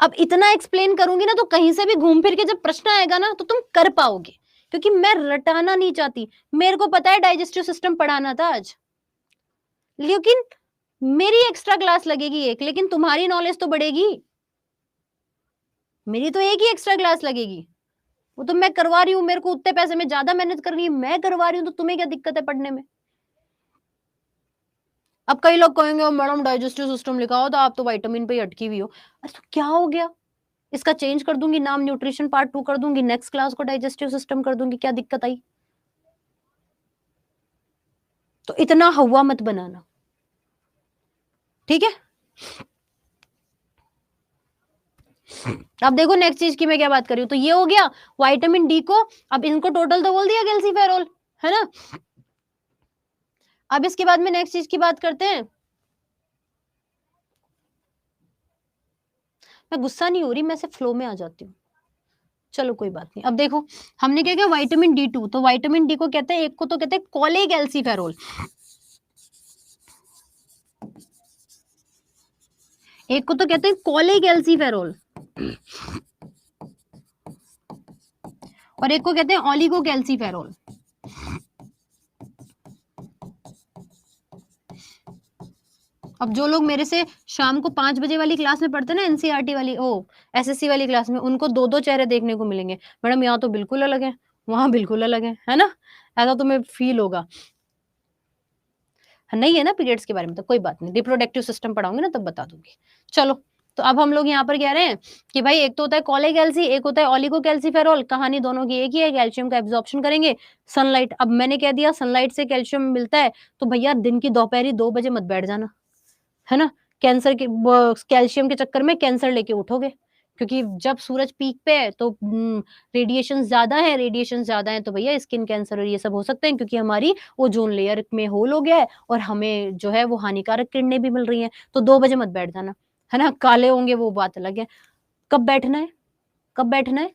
A: अब इतना एक्सप्लेन करूंगी ना तो कहीं से भी घूम फिर के जब प्रश्न आएगा ना तो तुम कर पाओगे, क्योंकि मैं रटाना नहीं चाहती। मेरे को पता है डाइजेस्टिव सिस्टम पढ़ाना था आज, लेकिन मेरी एक्स्ट्रा क्लास लगेगी एक, लेकिन तुम्हारी नॉलेज तो बढ़ेगी। मेरी तो एक ही एक्स्ट्रा क्लास लगेगी, वो तो मैं करवा रही हूँ, मेरे को उतने पैसे में ज्यादा मेहनत करनी है, मैं करवा रही हूँ, तो तुम्हें क्या दिक्कत है पढ़ने में? अब कई लोग कहेंगे मैडम डाइजेस्टिव सिस्टम लिखा हो तो आप तो विटामिन पे ही अटकी हुई हो। अरे तो क्या हो गया, इसका चेंज कर दूंगी नाम, न्यूट्रिशन पार्ट 2 कर दूंगी, नेक्स्ट क्लास को डाइजेस्टिव सिस्टम कर दूंगी, क्या दिक्कत आई? तो इतना हवा मत बनाना, ठीक है? अब देखो नेक्स्ट चीज की मैं क्या बात कर रही हूँ। तो ये हो गया विटामिन डी को, अब इनको टोटल तो बोल दिया कैल्सीफेरॉल, है ना? अब इसके बाद में नेक्स्ट चीज की बात करते हैं। मैं गुस्सा नहीं हो रही, मैं सिर्फ फ्लो में आ जाती हूँ, चलो कोई बात नहीं। अब देखो हमने क्या किया, विटामिन डी 2, तो विटामिन डी को कहते हैं, एक को तो कहते हैं कोलेकैल्सिफेरॉल, एक को तो कहते हैं कोलेकैल्सिफेरॉल, और एक को कहते हैं ओलिगोकैल्सिफेरॉल। अब जो लोग मेरे से शाम को 5 बजे वाली क्लास में पढ़ते हैं ना, एनसीईआरटी वाली, ओ एसएससी वाली क्लास में, उनको दो दो चेहरे देखने को मिलेंगे। मैडम यहाँ तो बिल्कुल अलग है, वहां बिल्कुल अलग है ना? ऐसा तुम्हें फील होगा। नहीं है ना पीरियड्स के बारे में तो कोई बात नहीं, रिप्रोडक्टिव सिस्टम पढ़ाऊंगी ना तब बता दूंगी। चलो, तो अब हम लोग यहाँ पर कह रहे हैं कि भाई एक तो होता है कोलेकैल्सी, एक होता है ओलिगोकैल्सिफेरॉल, कहानी दोनों की एक ही है, कैल्शियम का एब्जॉर्प्शन करेंगे। सनलाइट, अब मैंने कह दिया सनलाइट से कैल्शियम मिलता है, तो भैया दिन की दोपहरी 2 बजे मत बैठ जाना, है ना? कैंसर के कैल्शियम के चक्कर में कैंसर लेके उठोगे, क्योंकि जब सूरज पीक पे है तो रेडिएशन ज्यादा है, रेडिएशन ज्यादा है तो भैया स्किन कैंसर और ये सब हो सकते हैं, क्योंकि हमारी ओजोन लेयर में होल हो गया है और हमें जो है वो हानिकारक किरणें भी मिल रही हैं। तो 2 बजे मत बैठ जाना, है ना? काले होंगे वो बात अलग है। कब बैठना है, कब बैठना है?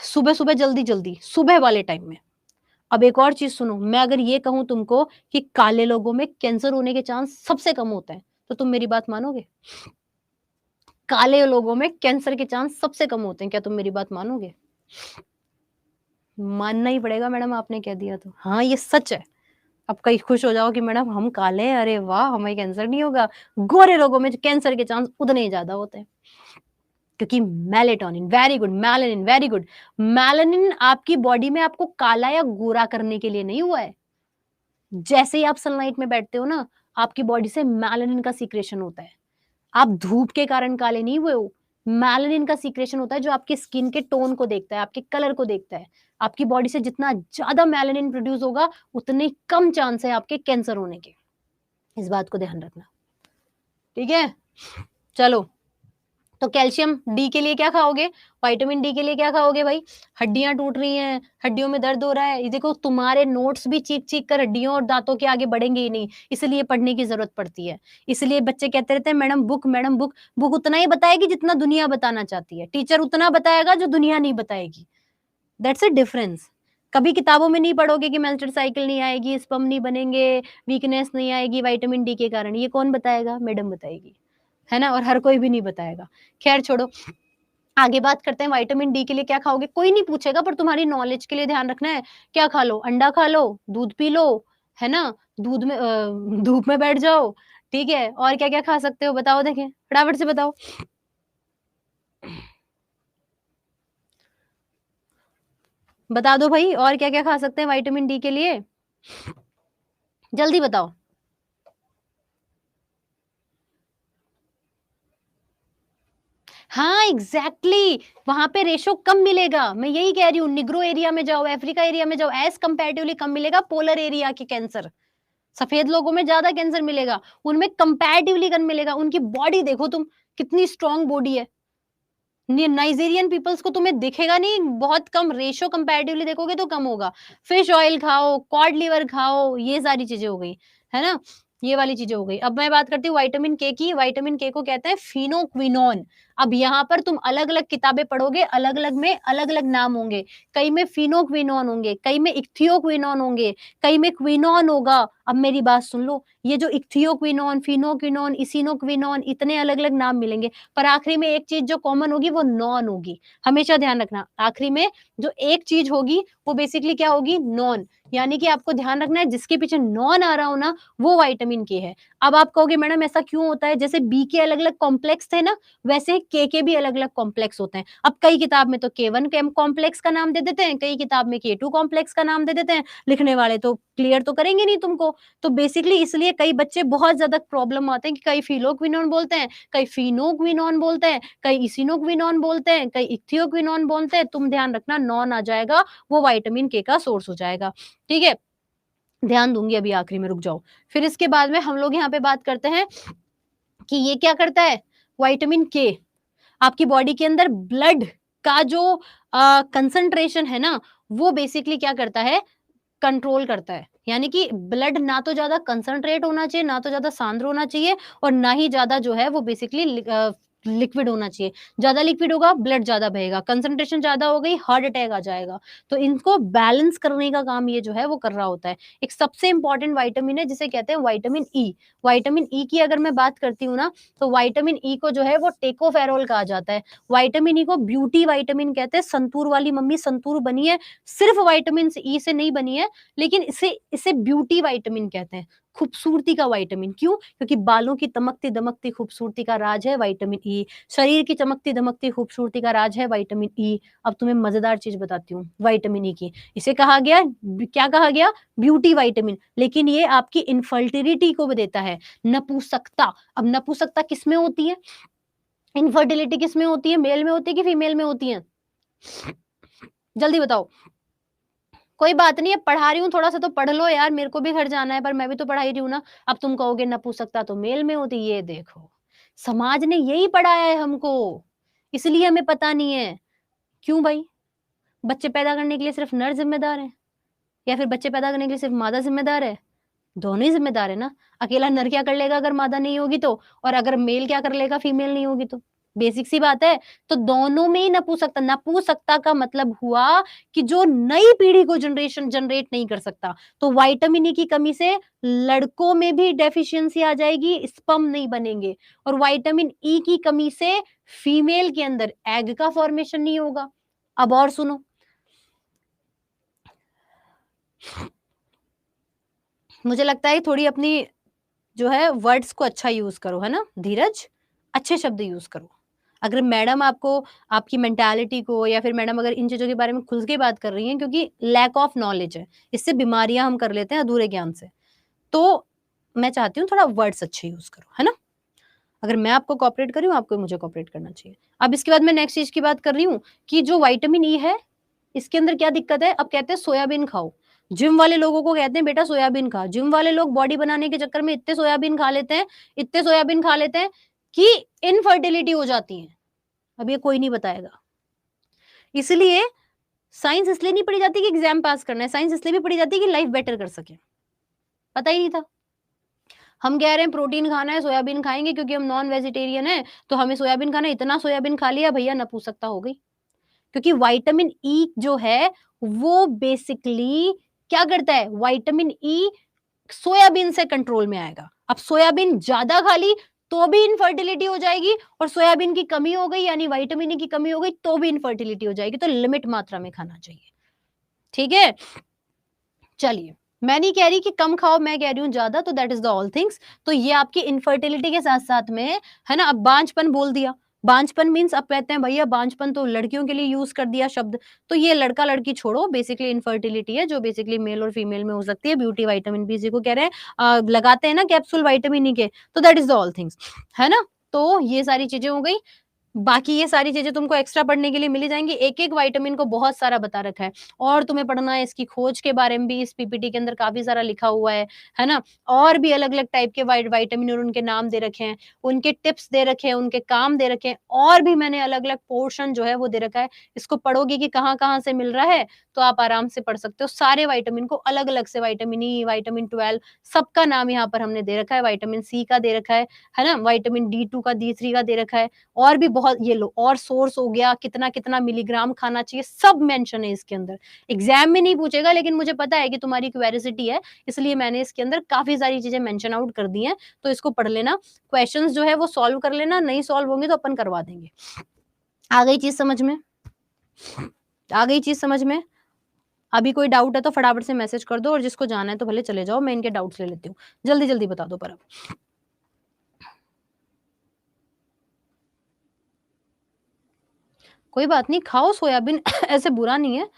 A: सुबह सुबह, जल्दी जल्दी सुबह वाले टाइम में। अब एक और चीज सुनो, मैं अगर ये कहूं तुमको कि काले लोगों में कैंसर होने के चांस सबसे कम होते हैं, तो तुम मेरी बात मानोगे? काले लोगों में कैंसर के चांस सबसे कम होते हैं, क्या तुम मेरी बात मानोगे? मानना ही पड़ेगा मैडम, आपने कह दिया तो। हाँ ये सच है। अब कहीं खुश हो जाओ कि मैडम हम काले हैं, अरे वाह हमें कैंसर नहीं होगा। गोरे लोगों में कैंसर के चांस उतने ही ज्यादा होते हैं, क्योंकि melatonin, very good, melanin, very good. Melanin आपकी बॉडी में आपको काला या गोरा करने के लिए नहीं हुआ है। जैसे ही आप सनलाइट में बैठते हो ना, आपकी बॉडी से मेलानिन का सीक्रेशन होता है। आप धूप के कारण काले नहीं हुए हो, मेलानिन का सीक्रेशन होता है जो आपकी स्किन के टोन को देखता है, आपके कलर को देखता है। आपकी बॉडी से जितना ज्यादा मेलानिन प्रोड्यूस होगा, उतने कम चांस है आपके कैंसर होने के। इस बात को ध्यान रखना, ठीक है? चलो, तो कैल्शियम डी के लिए क्या खाओगे, विटामिन डी के लिए क्या खाओगे भाई? हड्डियां टूट रही हैं, हड्डियों में दर्द हो रहा है, ये देखो तुम्हारे नोट्स भी चीख चीख कर हड्डियों और दांतों के आगे बढ़ेंगे ही नहीं, इसलिए पढ़ने की जरूरत पड़ती है। इसलिए बच्चे कहते रहते हैं madam book, madam book. Book उतना ही बताएगी जितना दुनिया बताना चाहती है, टीचर उतना बताएगा जो दुनिया नहीं बताएगी। That's a difference. कभी किताबों में नहीं पढ़ोगे कि मेंस्ट्रुअल साइकिल नहीं आएगी, स्पर्म नहीं बनेंगे, वीकनेस नहीं आएगी विटामिन डी के कारण। ये कौन बताएगा? मैडम बताएगी, है ना? और हर कोई भी नहीं बताएगा। खैर छोड़ो, आगे बात करते हैं विटामिन डी के लिए क्या खाओगे? कोई नहीं पूछेगा, पर तुम्हारी नॉलेज के लिए ध्यान रखना है। क्या खा लो? अंडा खा लो, दूध पी लो, है ना? दूध में धूप में बैठ जाओ, ठीक है? और क्या-क्या खा सकते हो बताओ देखें? फटाफट से बताओ। बता दो भई, और क्या-क्या खा सकते हैं विटामिन डी के लिए? जल्दी बताओ। हाँ, एग्ज़ैक्टली, वहाँ पे रेशो कम मिलेगा। मैं यही कह रही हूँ, निग्रो एरिया में जाओ, अफ्रीका एरिया में जाओ, एज़ कंपैरेटिवली कम मिलेगा पोलर एरिया के कैंसर। सफ़ेद लोगों में ज़्यादा कैंसर मिलेगा, उनमें कंपैरेटिवली कम मिलेगा। उनकी बॉडी देखो तुम, कितनी स्ट्रॉन्ग बॉडी है। नाइजीरियन पीपल्स को तुम्हें दिखेगा नहीं, बहुत कम रेशियो कंपैरेटिवली देखोगे तो कम होगा। फिश ऑयल खाओ, कॉड लिवर खाओ, ये सारी चीजें हो गई, है ना? ये वाली चीजें हो गई। अब मैं बात करती हूँ विटामिन के की। विटामिन के को कहते हैं फिनोक्विनोन। अब यहाँ पर तुम अलग अलग किताबें पढ़ोगे, अलग अलग में अलग अलग नाम होंगे। कई में फिनोक्विनोन होंगे, कई में इक्थियोक्विनोन होंगे, कई में क्विनोन होगा। अब मेरी बात सुन लो, ये जो इक्थियोक्विनोन, फिनोक्विनोन, इसिनोक्विनोन, इतने अलग अलग नाम मिलेंगे, पर आखिरी में एक चीज़ जो कॉमन होगी वो नॉन होगी। हमेशा ध्यान रखना, आखिरी में जो एक चीज़ होगी वो बेसिकली क्या होगी? नॉन। यानी कि आपको ध्यान रखना है, जिसके पीछे नॉन आ रहा हो ना, वो विटामिन के है। अब आप कहोगे मैडम ऐसा क्यों होता है? जैसे बी के अलग-अलग कॉम्प्लेक्स थे ना, वैसे के भी अलग-अलग कॉम्प्लेक्स होते हैं। अब कई किताब में तो के1 केम कॉम्प्लेक्स का नाम दे देते हैं, कई किताब में के2 कॉम्प्लेक्स का नाम दे देते हैं। लिखने वाले तो क्लियर तो करेंगे नहीं तुमको। तो बेसिकली इसलिए कई बच्चे बहुत ज़्यादा प्रॉब्लम आते हैं कि कई फिलोक्विनोन बोलते हैं, कई फिनोक्विनोन बोलते हैं, कई इसिनोक्विनोन बोलते हैं, कई इक्थियोक्विनोन बोलते हैं। तुम ध्यान रखना, नॉन आ जाएगा, वो विटामिन के का सोर्स हो जाएगा। ठीक है? ध्यान दूँगी अभी आखिरी में, रुक जाओ। फिर इसके बाद में हम लोग यहाँ पे बात करते हैं कि ये क्या करता है? विटामिन के आपकी बॉडी के अंदर ब्लड का जो कंसंट्रेशन है ना, वो बेसिकली क्या करता है? कंट्रोल करता है। यानी कि ब्लड ना तो ज़्यादा कंसंट्रेट होना चाहिए, ना तो ज़्यादा सांद्र होना चाहिए, और ना ही ज़्यादा जो है वो बेसिकली लिक्विड होना चाहिए। ज़्यादा लिक्विड होगा, ब्लड ज़्यादा बहेगा, कंसंट्रेशन ज़्यादा हो गई, हार्ट अटैक आ जाएगा। तो इनको बैलेंस करने का काम ये जो है वो कर रहा होता है। एक सबसे इम्पोर्टेंट विटामिन है जिसे कहते हैं विटामिन ई। विटामिन ई की अगर मैं बात करती हूँ ना, तो विटामिन ई को जो है वो टेकोफेरोल कहा जाता है। विटामिन ई को ब्यूटी विटामिन कहते हैं। संतूर वाली मम्मी संतूर बनी है, सिर्फ विटामिन ई से नहीं बनी है, लेकिन इसे इसे ब्यूटी विटामिन कहते हैं, खूबसूरती का विटामिन। क्यों? क्योंकि बालों की चमकती-दमकती खूबसूरती का राज है विटामिन ई, शरीर की चमकती-दमकती खूबसूरती का राज है विटामिन ई। अब तुम्हें मज़ेदार चीज़ बताती हूँ विटामिन ई की। इसे कहा गया क्या कहा गया? Beauty vitamin. लेकिन ये आपकी इनफर्टिलिटी को भी देता है, नपुंसकता। अब नपुंसकता किसमें होती है? इनफर्टिलिटी किसमें होती है? मेल में होती है कि फीमेल में होती है? जल्दी बताओ। कोई बात नहीं है, पढ़ा रही हूँ, थोड़ा-सा तो पढ़ लो यार, मेरे को भी घर जाना है, पर मैं भी तो पढ़ा ही रही हूँ ना। अब तुम कहोगे नपुंसकता तो मेल में होती है, ये देखो, समाज ने यही पढ़ाया है हमको, इसलिए हमें पता नहीं है। क्यों भाई? बच्चे पैदा करने के लिए सिर्फ नर ज़िम्मेदार है, या फिर बच्चे पैदा करने के लिए सिर्फ मादा ज़िम्मेदार है? दोनों ही ज़िम्मेदार है ना। अकेला नर क्या कर लेगा अगर मादा नहीं होगी तो? और अगर मेल क्या कर लेगा फीमेल नहीं होगी तो? बेसिक सी बात है। तो दोनों में ही नपुंसकता, नपुंसकता का मतलब हुआ कि जो नई पीढ़ी को जनरेशन जनरेट नहीं कर सकता। तो विटामिन ई की कमी से लड़कों में भी डेफिशिएंसी आ जाएगी, स्पर्म नहीं बनेंगे, और विटामिन ई की कमी से फीमेल के अंदर एग का फॉर्मेशन नहीं होगा। अब और सुनो, मुझे लगता है थोड़ी अपनी जो है वर्ड्स को अच्छा यूज़ करो, है ना? धीरज, अच्छे शब्द यूज़ करो। अगर मैडम आपको आपकी मेंटालिटी को, या फिर मैडम अगर इन चीज़ों के बारे में खुल के बात कर रही हैं, क्योंकि लैक ऑफ नॉलेज है, इससे बीमारियाँ हम कर लेते हैं अधूरे ज्ञान से। तो मैं चाहती हूँ थोड़ा वर्ड्स अच्छे यूज़ करो, है ना? अगर मैं आपको कोऑपरेट कर रही हूँ, आपको भी मुझे कोऑपरेट करना चाहिए। अब इसके बाद मैं नेक्स्ट चीज़ की बात कर रही हूँ कि जो विटामिन ई है, इसके अंदर क्या दिक्कत है? अब कहते हैं सोयाबीन खाओ। जिम वाले लोगों को कहते हैं बेटा सोयाबीन खा। जिम वाले लोग बॉडी बनाने के चक्कर में इतने सोयाबीन खा लेते हैं, इतने सोयाबीन खा लेते हैं कि इनफर्टिलिटी हो जाती है। अब ये कोई नहीं बताएगा। इसलिए साइंस इसलिए नहीं पढ़ी जाती कि एग्ज़ाम पास करना है, साइंस इसलिए भी पढ़ी जाती है कि लाइफ बेटर कर सकें। पता ही नहीं था। हम कह रहे हैं प्रोटीन खाना है, सोयाबीन खाएँगे क्योंकि हम नॉन वेजिटेरियन हैं, तो हमें सोयाबीन खाना है, इतना सोयाबीन खा लिया भैया नपुंसकता हो गई। क्योंकि विटामिन ई जो है वो बेसिकली क्या करता है, विटामिन ई सोयाबीन से कंट्रोल में आएगा। अब सोयाबीन ज्यादा खा ली तो भी इनफर्टिलिटी हो जाएगी, और सोयाबीन की कमी हो गई यानी विटामिन ई की कमी हो गई तो भी इनफर्टिलिटी हो जाएगी। तो लिमिट मात्रा में खाना चाहिए, ठीक है। चलिए, मैं नहीं कह रही कि कम खाओ, मैं कह रही हूँ ज्यादा, तो that is the all things. तो ये आपकी इनफर्टिलिटी के साथ साथ में है ना। अब बांझपन बोल दिया, बांझपन मीन्स अब कहते हैं भैया बांझपन तो लड़कियों के लिए यूज कर दिया शब्द, तो ये लड़का लड़की छोड़ो, बेसिकली इनफर्टिलिटी है जो बेसिकली मेल और फीमेल में हो सकती है। ब्यूटी विटामिन बी को कह रहे हैं लगाते हैं ना कैप्सूल विटामिन ई के, तो that is the all things, है ना। तो ये सारी चीजें हो गई। बाकी ये सारी चीजें तुमको एक्स्ट्रा पढ़ने के लिए मिली जाएंगी। एक एक विटामिन को बहुत सारा बता रखा है, और तुम्हें पढ़ना है इसकी खोज के बारे में भी, इस पीपीटी के अंदर काफी सारा लिखा हुआ है ना। और भी अलग अलग टाइप के विटामिन और उनके नाम दे रखे हैं, उनके टिप्स दे रखे हैं, उनके काम दे रखे हैं, और भी मैंने अलग अलग पोर्शन जो है वो दे रखा है। इसको पढ़ोगे कि कहाँ कहाँ से मिल रहा है तो आप आराम से पढ़ सकते हो सारे विटामिन को अलग अलग से। विटामिन ई, विटामिन 12, सबका नाम यहाँ पर हमने दे रखा है। विटामिन सी का दे रखा है ना। विटामिन D2 का, D3 का दे रखा है। और भी बहुत, ये लो, और सोर्स हो गया, कितना कितना मिलीग्राम खाना चाहिए, सब मेंशन है इसके अंदर। एग्जाम में नहीं पूछेगा, लेकिन मुझे पता है कि तुम्हारी क्यूरियोसिटी है, इसलिए मैंने इसके अंदर काफी सारी चीजें मेंशन आउट कर दी हैं। तो इसको पढ़ लेना, क्वेश्चंस जो है वो सॉल्व कर लेना, नहीं सॉल्व होंगे तो अपन करवा देंगे। आ गई चीज समझ में? आ गई चीज समझ में? अभी कोई डाउट है तो फटाफट से मैसेज कर दो, और जिसको जाना है तो भले चले जाओ, मैं इनके डाउट्स ले लेती हूँ। जल्दी जल्दी बता दो पर अब। कोई बात नहीं, खाओ सोयाबीन ऐसे बुरा नहीं है,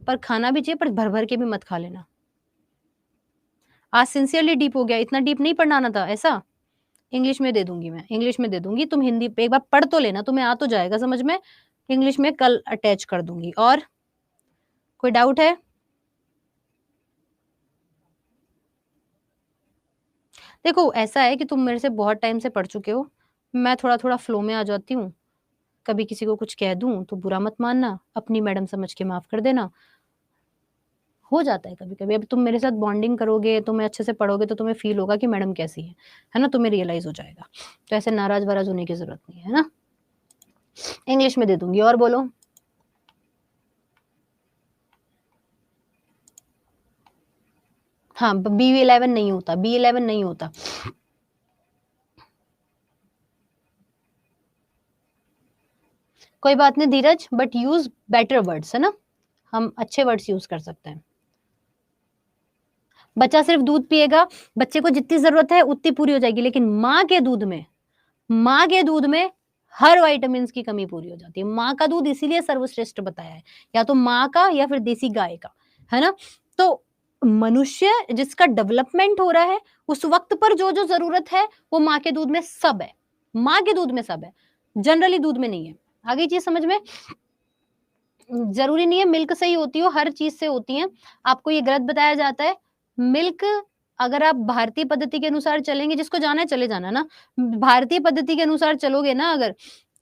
A: पर खाना भी चाहिए, पर भर भर के भी मत खा लेना। आज सिंसियरली डीप हो गया, इतना डीप नहीं पढ़ाना था ऐसा। इंग्लिश में दे दूंगी, मैं इंग्लिश में दे दूंगी, तुम हिंदी पे एक बार पढ़ तो लेना, तुम्हें आ तो जाएगा समझ में। इंग्लिश में कल अटैच कर दूंगी। और कोई डाउट है? देखो ऐसा है कि तुम मेरे से बहुत टाइम से पढ़ चुके हो, मैं थोड़ा थोड़ा फ्लो में आ जाती हूँ। कभी किसी को कुछ कह दूं तो बुरा मत मानना, अपनी मैडम समझ के माफ कर देना। हो जाता है कभी कभी। अब तुम मेरे साथ बॉन्डिंग करोगे, तुम्हें अच्छे से पढ़ोगे, तो तुम्हें फील होगा कि मैडम कैसी है ना, तुम्हें रियलाइज हो जाएगा। तो ऐसे नाराज वाराज होने की जरूरत नहीं है ना। इंग्लिश में दे दूंगी। और बोलो। हाँ, B11 नहीं होता, B11 नहीं होता। कोई बात नहीं धीरज, बट यूज बेटर वर्ड्स, है ना। हम अच्छे वर्ड्स यूज कर सकते हैं। बच्चा सिर्फ दूध पिएगा, बच्चे को जितनी जरूरत है उतनी पूरी हो जाएगी, लेकिन माँ के दूध में हर विटामिन की कमी पूरी हो जाती है। माँ का दूध इसीलिए सर्वश्रेष्ठ बताया है, या तो माँ का या फिर देसी गाय का, है ना। तो मनुष्य जिसका डेवलपमेंट हो रहा है, उस वक्त पर जो जो जरूरत है वो माँ के दूध में सब है। माँ के दूध में सब है, जनरली दूध में नहीं है। आगे चीज समझ में? जरूरी नहीं है मिल्क से ही होती हो, हर चीज से होती है। आपको ये गलत बताया जाता है। मिल्क, अगर आप भारतीय पद्धति के अनुसार चलेंगे, जिसको जाना है चले जाना ना, भारतीय पद्धति के अनुसार चलोगे ना अगर,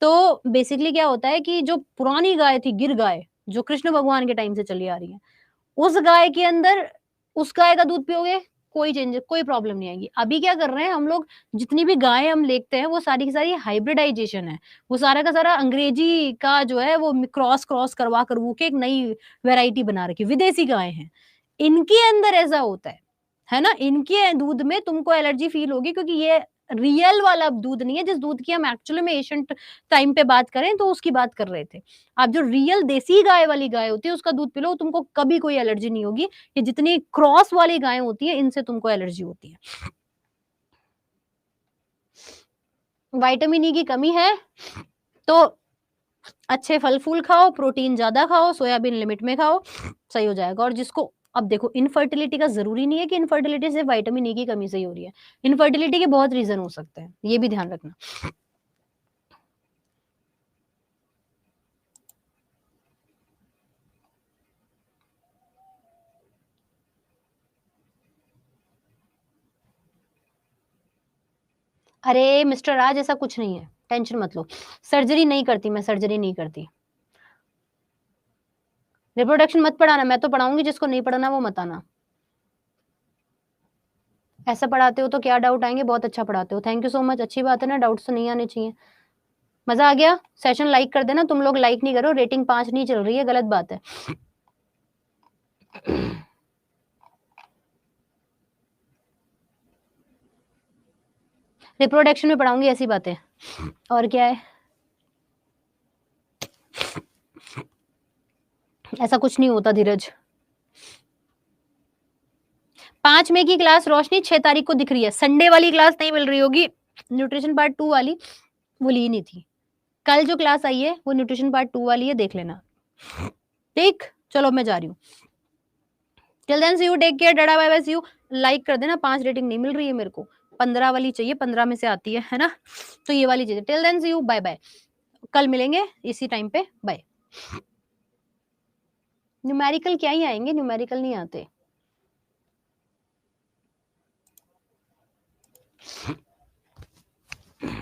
A: तो बेसिकली क्या होता है कि जो पुरानी गाय थी, गिर गाय, जो कृष्ण भगवान के टाइम से चली आ रही है, उस गाय के अंदर, उस गाय का दूध पियोगे, कोई चेंज, कोई प्रॉब्लम नहीं आएगी। अभी क्या कर रहे हैं हम लोग, जितनी भी गायें हम लेते हैं वो सारी की सारी हाइब्रिडाइजेशन है। वो सारा का सारा अंग्रेजी का जो है वो क्रॉस क्रॉस करवा करवू के एक नई वैरायटी बना रखी, विदेशी गायें हैं। इनके अंदर ऐसा होता है ना। इनके दूध में तुमको एलर्जी फील होगी, क्योंकि ये रियल वाला दूध नहीं है। जिस दूध की हम एक्चुअली में एशियंट टाइम पे बात करें तो उसकी बात कर रहे थे। आप जो रियल देसी गाय वाली गाय होती है उसका दूध पी लो, तुमको कभी कोई एलर्जी नहीं होगी। ये जितनी क्रॉस वाली गायें होती है इनसे तुमको एलर्जी होती है। विटामिन ई की कमी है तो अच्छे फल फूल खाओ, प्रोटीन ज्यादा खाओ, सोयाबीन लिमिट में खाओ, सही हो जाएगा। और जिसको, अब देखो इनफर्टिलिटी का जरूरी नहीं है कि इनफर्टिलिटी सिर्फ विटामिन ई की कमी से ही हो रही है। इनफर्टिलिटी के बहुत रीजन हो सकते हैं, ये भी ध्यान रखना। अरे मिस्टर राज, ऐसा कुछ नहीं है, टेंशन मत लो। सर्जरी नहीं करती मैं, सर्जरी नहीं करती। रिप्रोडक्शन मत पढ़ाना, मैं तो पढ़ाऊंगी, जिसको नहीं पढ़ाना वो मत आना। ऐसा पढ़ाते हो तो क्या डाउट आएंगे, बहुत अच्छा पढ़ाते हो, थैंक यू सो मच, अच्छी बात है ना, डाउट्स तो नहीं आने चाहिए। मजा आ गया? सेशन लाइक कर देना, तुम लोग लाइक नहीं करो, रेटिंग 5 नहीं चल रही है, गलत बात है। रिप्रोडक्शन में पढ़ाऊंगी ऐसी बातें, और क्या है, ऐसा कुछ नहीं होता धीरज। 5 मई की क्लास रोशनी 6 तारीख को दिख रही है, संडे वाली क्लास नहीं मिल रही होगी, न्यूट्रिशन पार्ट 2 वाली वो ली नहीं थी। कल जो क्लास आई है वो न्यूट्रिशन पार्ट 2 वाली है, देख लेना। ठीक, चलो मैं जा रही हूँ। Till then see you, take care, tata bye bye, see you. Like कर देना, 5 रेटिंग नहीं मिल रही है मेरे को, 15 वाली चाहिए, 15 में से आती है ना, तो ये वाली चाहिए। Till then see you, bye bye, कल मिलेंगे इसी टाइम पे, बाय। न्यूमेरिकल क्या ही आएंगे, न्यूमेरिकल नहीं आते।